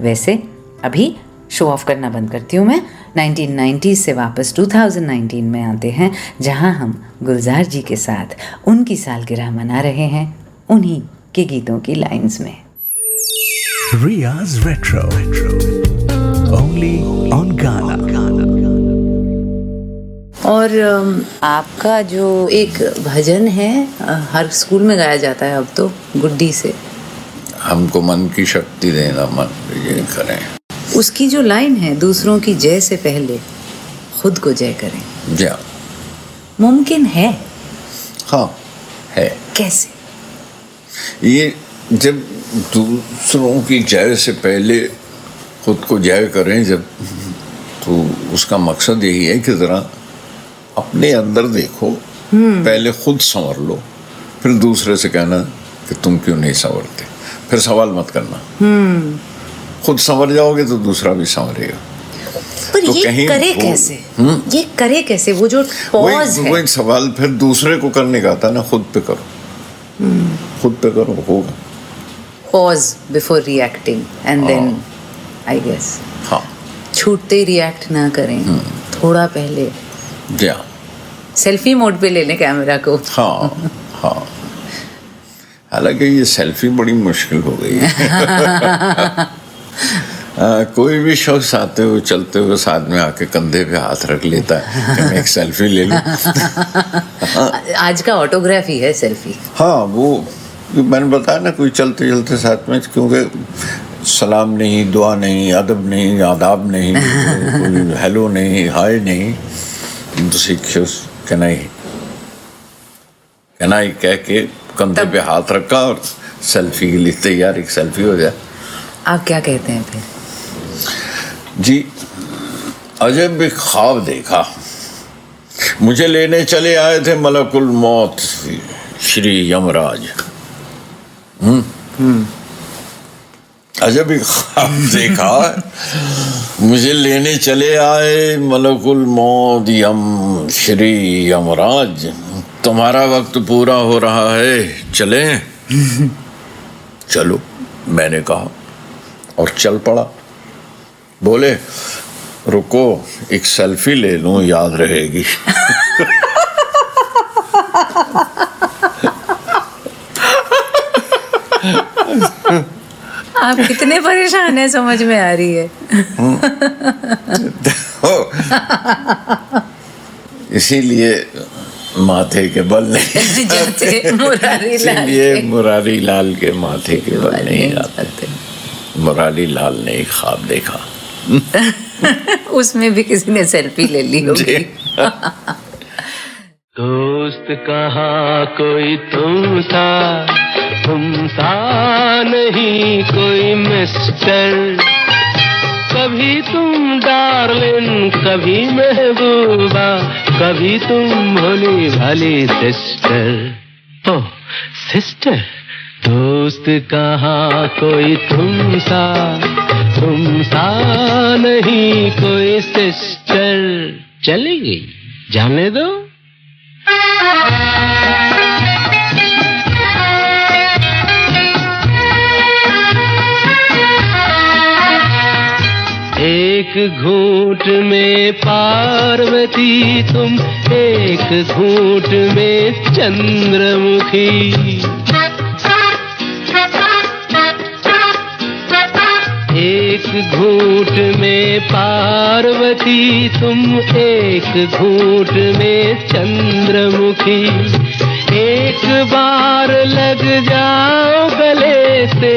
वैसे अभी शो ऑफ करना बंद करती हूँ मैं। 1990s से वापस 2019 में आते हैं, जहाँ हम गुलजार जी के साथ उनकी सालगिरह मना रहे हैं उन्हीं के गीतों की लाइंस में। Riya's Retro, only on Ghana. और आपका जो एक भजन है हर स्कूल में गाया जाता है अब तो, गुड्डी से, हमको मन की शक्ति देना, मन विजय करें। उसकी जो लाइन है, दूसरों की जय से पहले खुद को जय करें, जय मुमकिन है? हाँ है। कैसे? ये जब दूसरों की जय से पहले खुद को जय करें जब, तो उसका मकसद यही है कि ज़रा अपने अंदर देखो, पहले खुद संवर लो, फिर दूसरे से कहना कि तुम क्यों नहीं संवरते। फिर सवाल मत करना। खुद संवर जाओगे तो दूसरा भी संवरेगा। पर तो ये करे कैसे? ये करे कैसे? वो जो पॉज है, वही सवाल फिर दूसरे को करने का आता ना, खुद पे करो, खुद पे करो, होगा। Pause before reacting and then I guess, हाँ, छूटते ही रिएक्ट ना करें, थोड़ा पहले सेल्फी मोड पे ले लें कैमरा को। हाँ हाँ, हालांकि ये सेल्फी बड़ी मुश्किल हो गई है। कोई भी शख्स आते हुए चलते हुए साथ में आके कंधे पे हाथ रख लेता है कि मैं एक सेल्फी ले लूं। आज का ऑटोग्राफ ही है सेल्फी। हाँ, वो मैंने बताया ना, कोई चलते चलते साथ में, क्योंकि सलाम नहीं, दुआ नहीं, अदब नहीं, आदाब नहीं, कोई हेलो नहीं, हाय नहीं, तो सीखे कहना ही कह के कंधे पे हाथ रखा और सेल्फी के लिए तैयार, एक सेल्फी हो जाए। आप क्या कहते हैं फिर? जी, अजब एक ख्वाब देखा, मुझे लेने चले आए थे मलकुल मौत श्री यमराज। अजब एक ख्वाब देखा, मुझे लेने चले आए मलकुल मौत यम श्री यमराज, तुम्हारा वक्त पूरा हो रहा है, चलें? चलो, मैंने कहा और चल पड़ा। बोले रुको, एक सेल्फी ले लूं, याद रहेगी। आप कितने परेशान हैं समझ में आ रही है। इसीलिए माथे के बल नहीं जाते, इसीलिए मुरारी लाल के माथे के बल नहीं आते। मुरारी लाल ने एक ख्वाब देखा, उसमें भी किसी ने सेल्फी ले ली होगी। दोस्त कहाँ कोई तुम सा नहीं कोई मिस्टर, कभी तुम डार्लिंग, कभी महबूबा, कभी तुम भोली भाली सिस्टर। ओह सिस्टर, दोस्त कहाँ कोई तुम सा नहीं कोई सिस्टर, चली गई, जाने दो। एक घूंट में पार्वती तुम, एक घूंट में चंद्रमुखी, एक घूंट में पार्वती तुम, एक घूंट में चंद्रमुखी, एक बार लग जाओ गले से,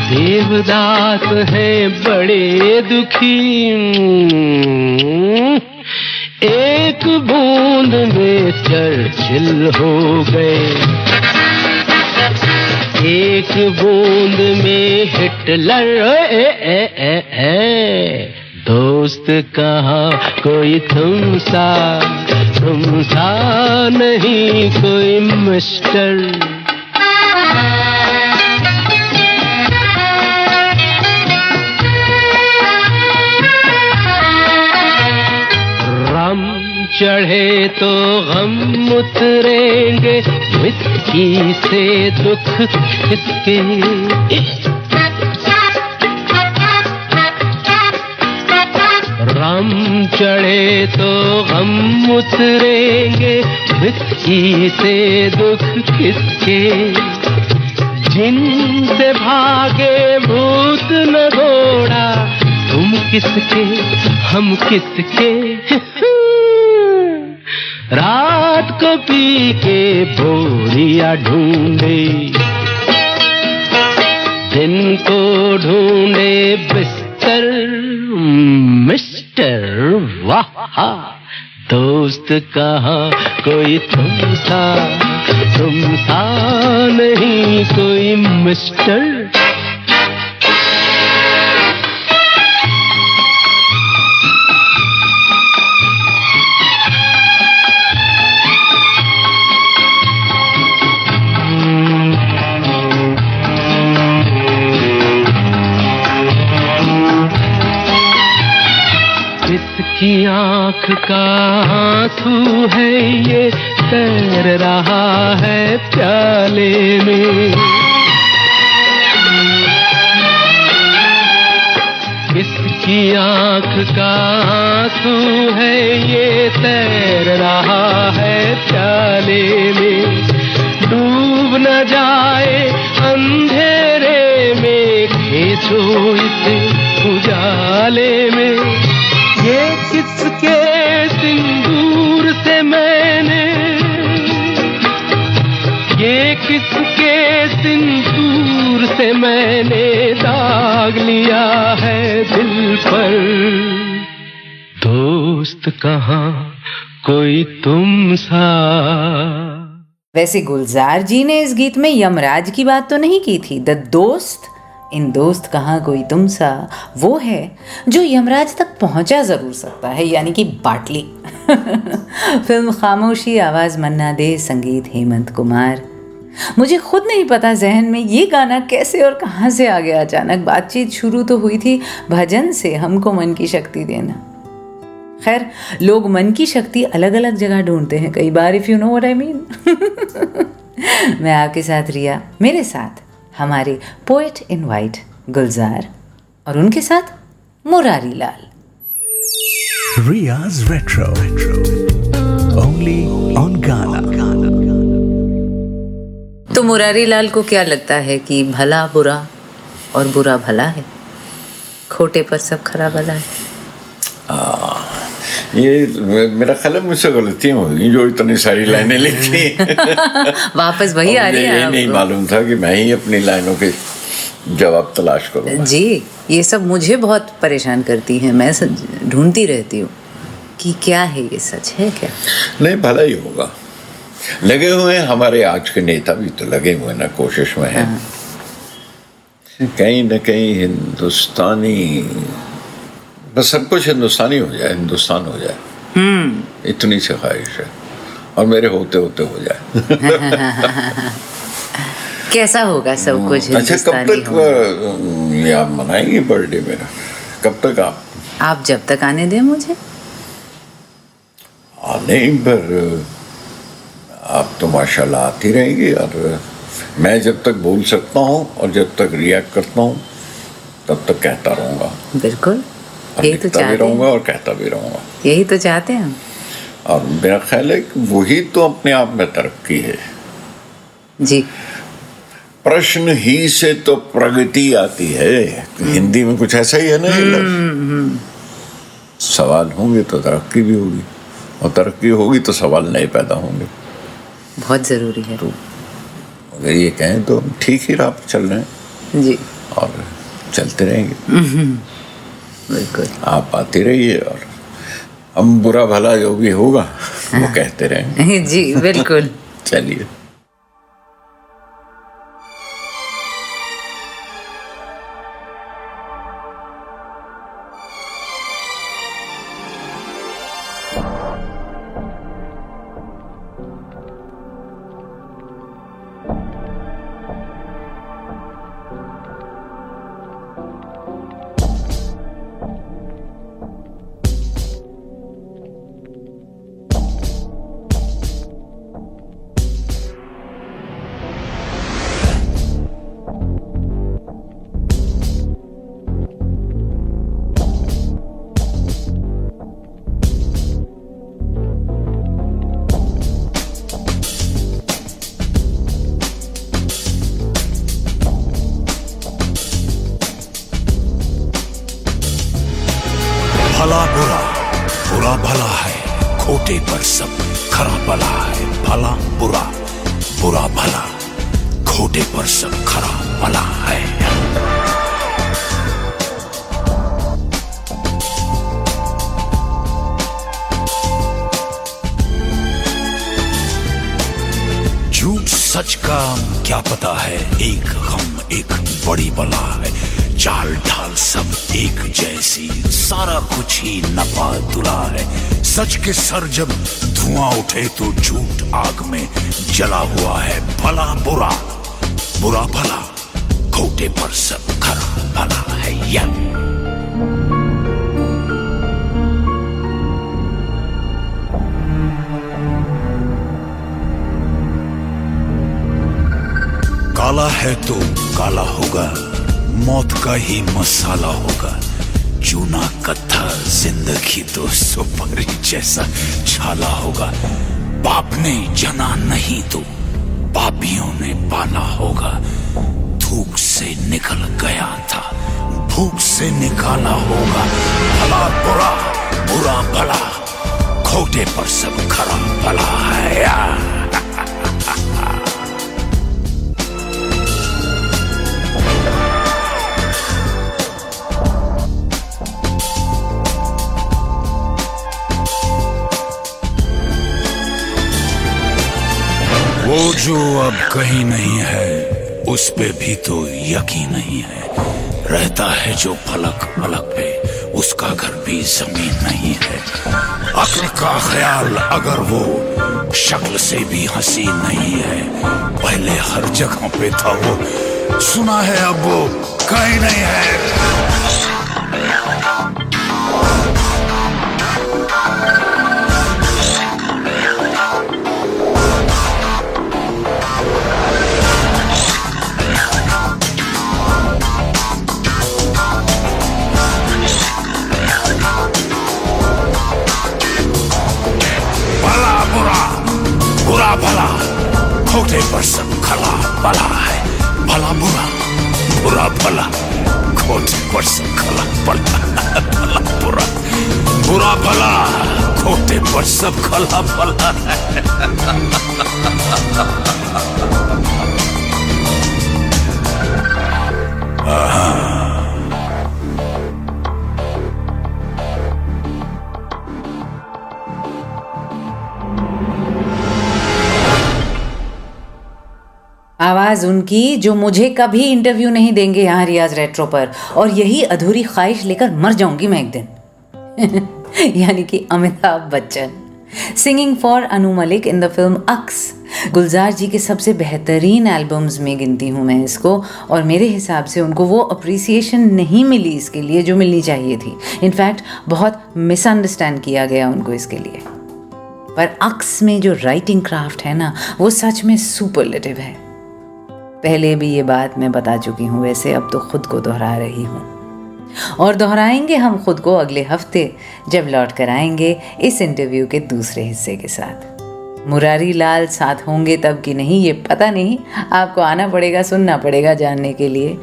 देवदास है बड़े दुखी, एक बूंद में चर्चिल हो गए, एक बूंद में हिटलर। दोस्त कहाँ कोई तुम सा नहीं कोई मिस्टर। चढ़े तो गम उतरेंगे, विस्की से दुख किसके, राम चढ़े तो गम उतरेंगे, विस्की से दुख किसके, जिनसे भागे भूत न घोड़ा, तुम किसके हम किसके, रात को पी के बोरिया ढूंढे, दिन को ढूंढे बिस्तर, मिस्टर वाह। दोस्त कहाँ कोई तुम सा नहीं कोई मिस्टर। की आँख का आंसू है ये, तैर रहा है प्याले में, किसकी आँख का आंसू है ये, तैर रहा है प्याले में, डूब न जाए अंधेरे में, खींचो इसे उजाले में। ये किसके सिंदूर से मैंने, ये किसके सिंदूर से मैंने दाग लिया है दिल पर। दोस्त कहाँ कोई तुम सा। वैसे गुलजार जी ने इस गीत में यमराज की बात तो नहीं की थी। द दोस्त इन दोस्त कहाँ कोई तुम सा वो है जो यमराज तक पहुंचा जरूर सकता है, यानी कि बाटली। फिल्म खामोशी, आवाज मन्ना दे, संगीत हेमंत कुमार। मुझे खुद नहीं पता जहन में ये गाना कैसे और कहाँ से आ गया अचानक। बातचीत शुरू तो हुई थी भजन से, हमको मन की शक्ति देना। खैर, लोग मन की शक्ति अलग अलग जगह ढूंढते हैं कई बार, if you know what I mean. मैं आपके साथ रिया, मेरे साथ हमारे पोएट इन वाइट गुलजार और उनके साथ Murari Lal. Riya's Retro. Only on Ghana. तो मुरारी लाल को क्या लगता है कि भला बुरा और बुरा भला है, खोटे पर सब खरा भला है? ये मेरा ख्याल है मुझसे गलतियां होगी जो इतनी सारी लाइनें लिखी। वापस वही आ रही है। ये नहीं मालूम था कि मैं ही अपनी लाइनों के जवाब तलाश करूंगा। जी, ये सब मुझे बहुत परेशान करती हैं। मैं ढूंढती रहती हूँ कि क्या है, ये सच है क्या? नहीं, भला ही होगा। लगे हुए हैं हमारे आज के नेता भी तो लगे हुए ना, कोशिश में है। कहीं न कहीं हिंदुस्तानी, बस सब कुछ हिंदुस्तानी हो जाए, हिंदुस्तान हो जाए, इतनी सी ख्वाहिश है। और मेरे होते होते हो जाए। कैसा होगा सब कुछ हिंदुस्तानी? अच्छा, कब तक ये आप मनाएंगे बर्थडे मेरा? कब तक आप जब तक आने दें मुझे। नहीं, पर आप तो माशाल्लाह आती रहेंगी, और मैं जब तक बोल सकता हूँ और जब तक रिएक्ट करता हूँ तब तक कहता रहूँगा। बिल्कुल, यही तो चाहते हैं। रहूँगा और कहता भी रहूँगा। यही तो चाहते हैं हम। और मेरा ख्याल है कि वही तो अपने आप में तरक्की है। जी, प्रश्न ही से तो प्रगति आती है। हिंदी में कुछ ऐसा ही है ना ये लफ्ज़। सवाल होंगे तो तरक्की भी होगी, और तरक्की होगी तो सवाल नए पैदा होंगे। बहुत ज़रूरी है। तो अगर ये कहें तो हम ठीक ही राह पर चल रहे हैं जी, और चलते रहेंगे। बिल्कुल, आप आते रहिए और हम बुरा भला जो भी होगा वो कहते रहेंगे। जी बिल्कुल। चलिए। भला बुरा, बुरा भला है, खोटे पर सब खरा भला है। भला बुरा, बुरा भला, खोटे पर सब खरा भला है। झूठ सच का क्या पता है, एक गम एक बड़ी बला है। चाल ढाल सब एक जैसी, सारा कुछ ही नपा तुला है। सच के सर जब धुआं उठे तो झूठ आग में जला हुआ है। भला बुरा, बुरा भला, खोटे पर सब खरा भला है। या काला है तो काला होगा, मौत का ही मसाला होगा। चूना कत्था जिंदगी तो सुपारी जैसा छाला होगा। बाप ने जना नहीं तो पापियों ने पाला होगा। धूप से निकल गया था, भूख से निकाला होगा भला बुरा, बुरा भला, खोटे पर सब खरा भला है। वो जो अब कहीं नहीं है उस पे भी तो यकीन नहीं है। रहता है जो फलक फलक पे उसका घर भी जमीन नहीं है। अक्ल का ख्याल अगर वो शक्ल से भी हसीन नहीं है। पहले हर जगह पे था वो, सुना है अब वो कहीं नहीं है। बुरा भला, खोटे पर सब खला भला है। भला बुरा, बुरा भला, खोटे पर सब खला भला। भला बुरा, बुरा भला, खोटे पर सब खला भला है। आवाज उनकी जो मुझे कभी इंटरव्यू नहीं देंगे यहाँ रियाज रेट्रो पर, और यही अधूरी ख्वाहिश लेकर मर जाऊंगी मैं एक दिन। यानी कि Amitabh Bachchan singing for Anu Malik in the film Aks. Gulzar ji के सबसे बेहतरीन एल्बम्स में गिनती हूँ मैं इसको, और मेरे हिसाब से उनको वो अप्रिसिएशन नहीं मिली इसके लिए जो मिलनी चाहिए थी। इनफैक्ट बहुत मिसअंडरस्टैंड किया गया उनको इसके लिए। पर अक्स में जो राइटिंग क्राफ्ट है ना, वो सच में सुपरलेटिव है। पहले भी ये बात मैं बता चुकी हूँ, वैसे अब तो खुद को दोहरा रही हूँ, और दोहराएंगे हम खुद को अगले हफ्ते जब लौट कर आएंगे इस इंटरव्यू के दूसरे हिस्से के साथ। मुरारी लाल साथ होंगे तब कि नहीं ये पता नहीं, आपको आना पड़ेगा, सुनना पड़ेगा जानने के लिए।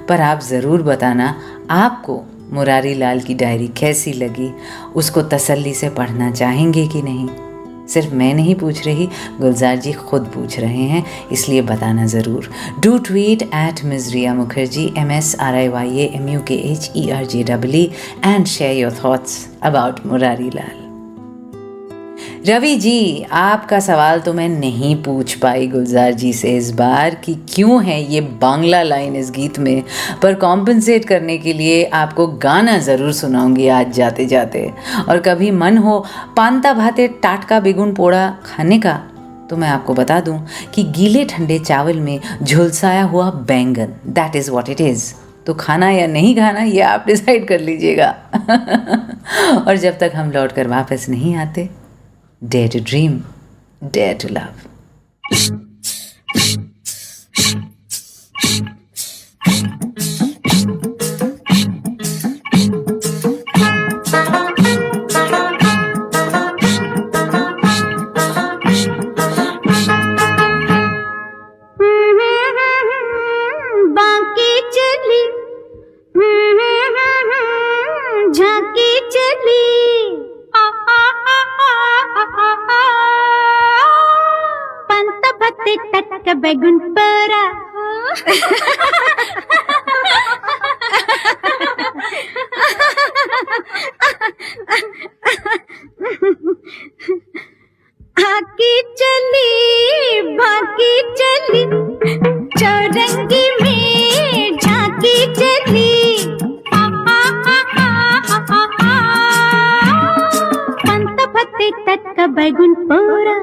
पर आप ज़रूर बताना आपको मुरारी लाल की डायरी कैसी लगी, उसको तसल्ली से पढ़ना चाहेंगे कि नहीं। सिर्फ मैं नहीं पूछ रही, गुलजार जी खुद पूछ रहे हैं, इसलिए बताना ज़रूर। Do tweet at Miss Riya Mukherjee MSRIYAMUKHERJEE and share your thoughts about Murari Lal. Ravi ji, आपका सवाल तो मैं नहीं पूछ पाई गुलजार जी से इस बार कि क्यों है ये बांग्ला लाइन इस गीत में, पर कॉम्पनसेट करने के लिए आपको गाना ज़रूर सुनाऊंगी आज जाते जाते। और कभी मन हो पांता भाते टाटका बेगुन पोड़ा खाने का, तो मैं आपको बता दूं कि गीले ठंडे चावल में झुलसाया हुआ बैंगन, that is what it is. तो खाना या नहीं खाना ये आप डिसाइड कर लीजिएगा। और जब तक हम लौट कर वापस नहीं आते, dare to dream, dare to love. बाकी चली झांकी चली पंत भत्ते टटक बैगुन परा। आकी चली बाकी चली चौरंगी में झांकी चली पंत भत्ते टटक बैगुन परा।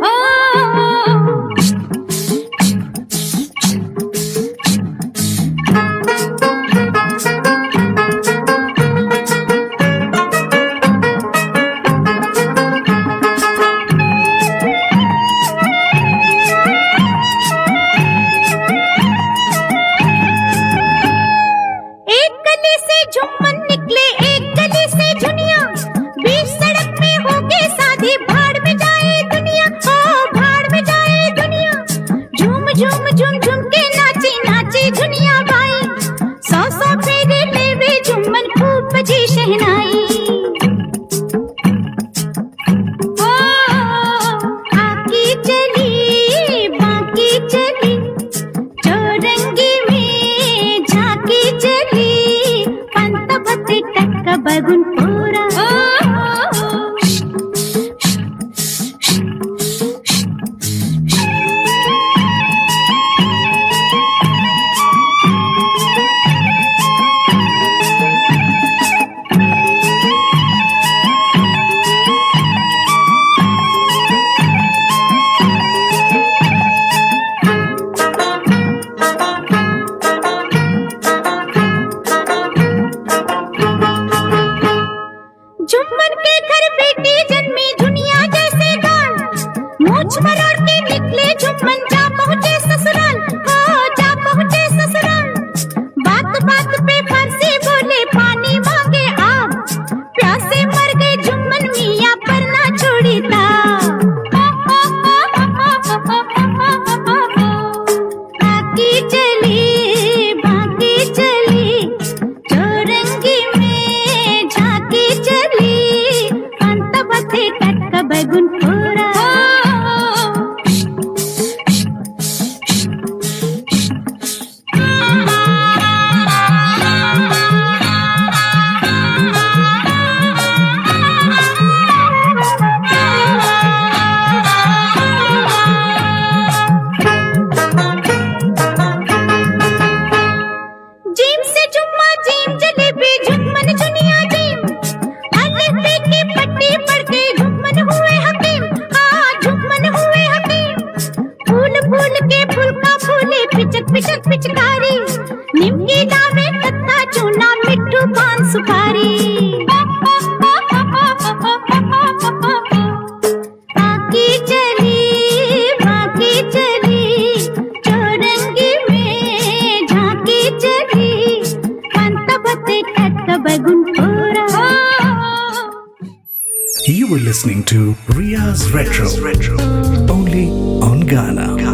जुम्मन के घर बेटी जन्मी दुनिया जैसे गाल, मूछ मरोड़ के निकले जुम्मन जा पहुंचे ससुराल, हो जा पहुंचे ससुराल। बात बात पे फांसी बोले पानी मांगे आग, प्यासे मर गए जुम्मन मियां पर ना छोड़ी था। बाकी चली चौरंगी में झांकी चली, अंत बथे टटका बैगुन पूरा। जीम से जुम्मा जीम जलेबी जुम्मन जुनिया जीम, अलिफ बे की पट्टी पढ़ के जुम्मन हुए हकीम, हाँ जुम्मन हुए हकीम। फूल फूल के फुलका फूले पिचक पिचक पिचकारी, निमकी दावे तत्ता चूना मिट्टू पान सुपारी। बाकी चली चौरंगी में झांकी चली, अंत बथे टटका बैगुन पूरा। You were listening to Riya's Retro, only on Ghana.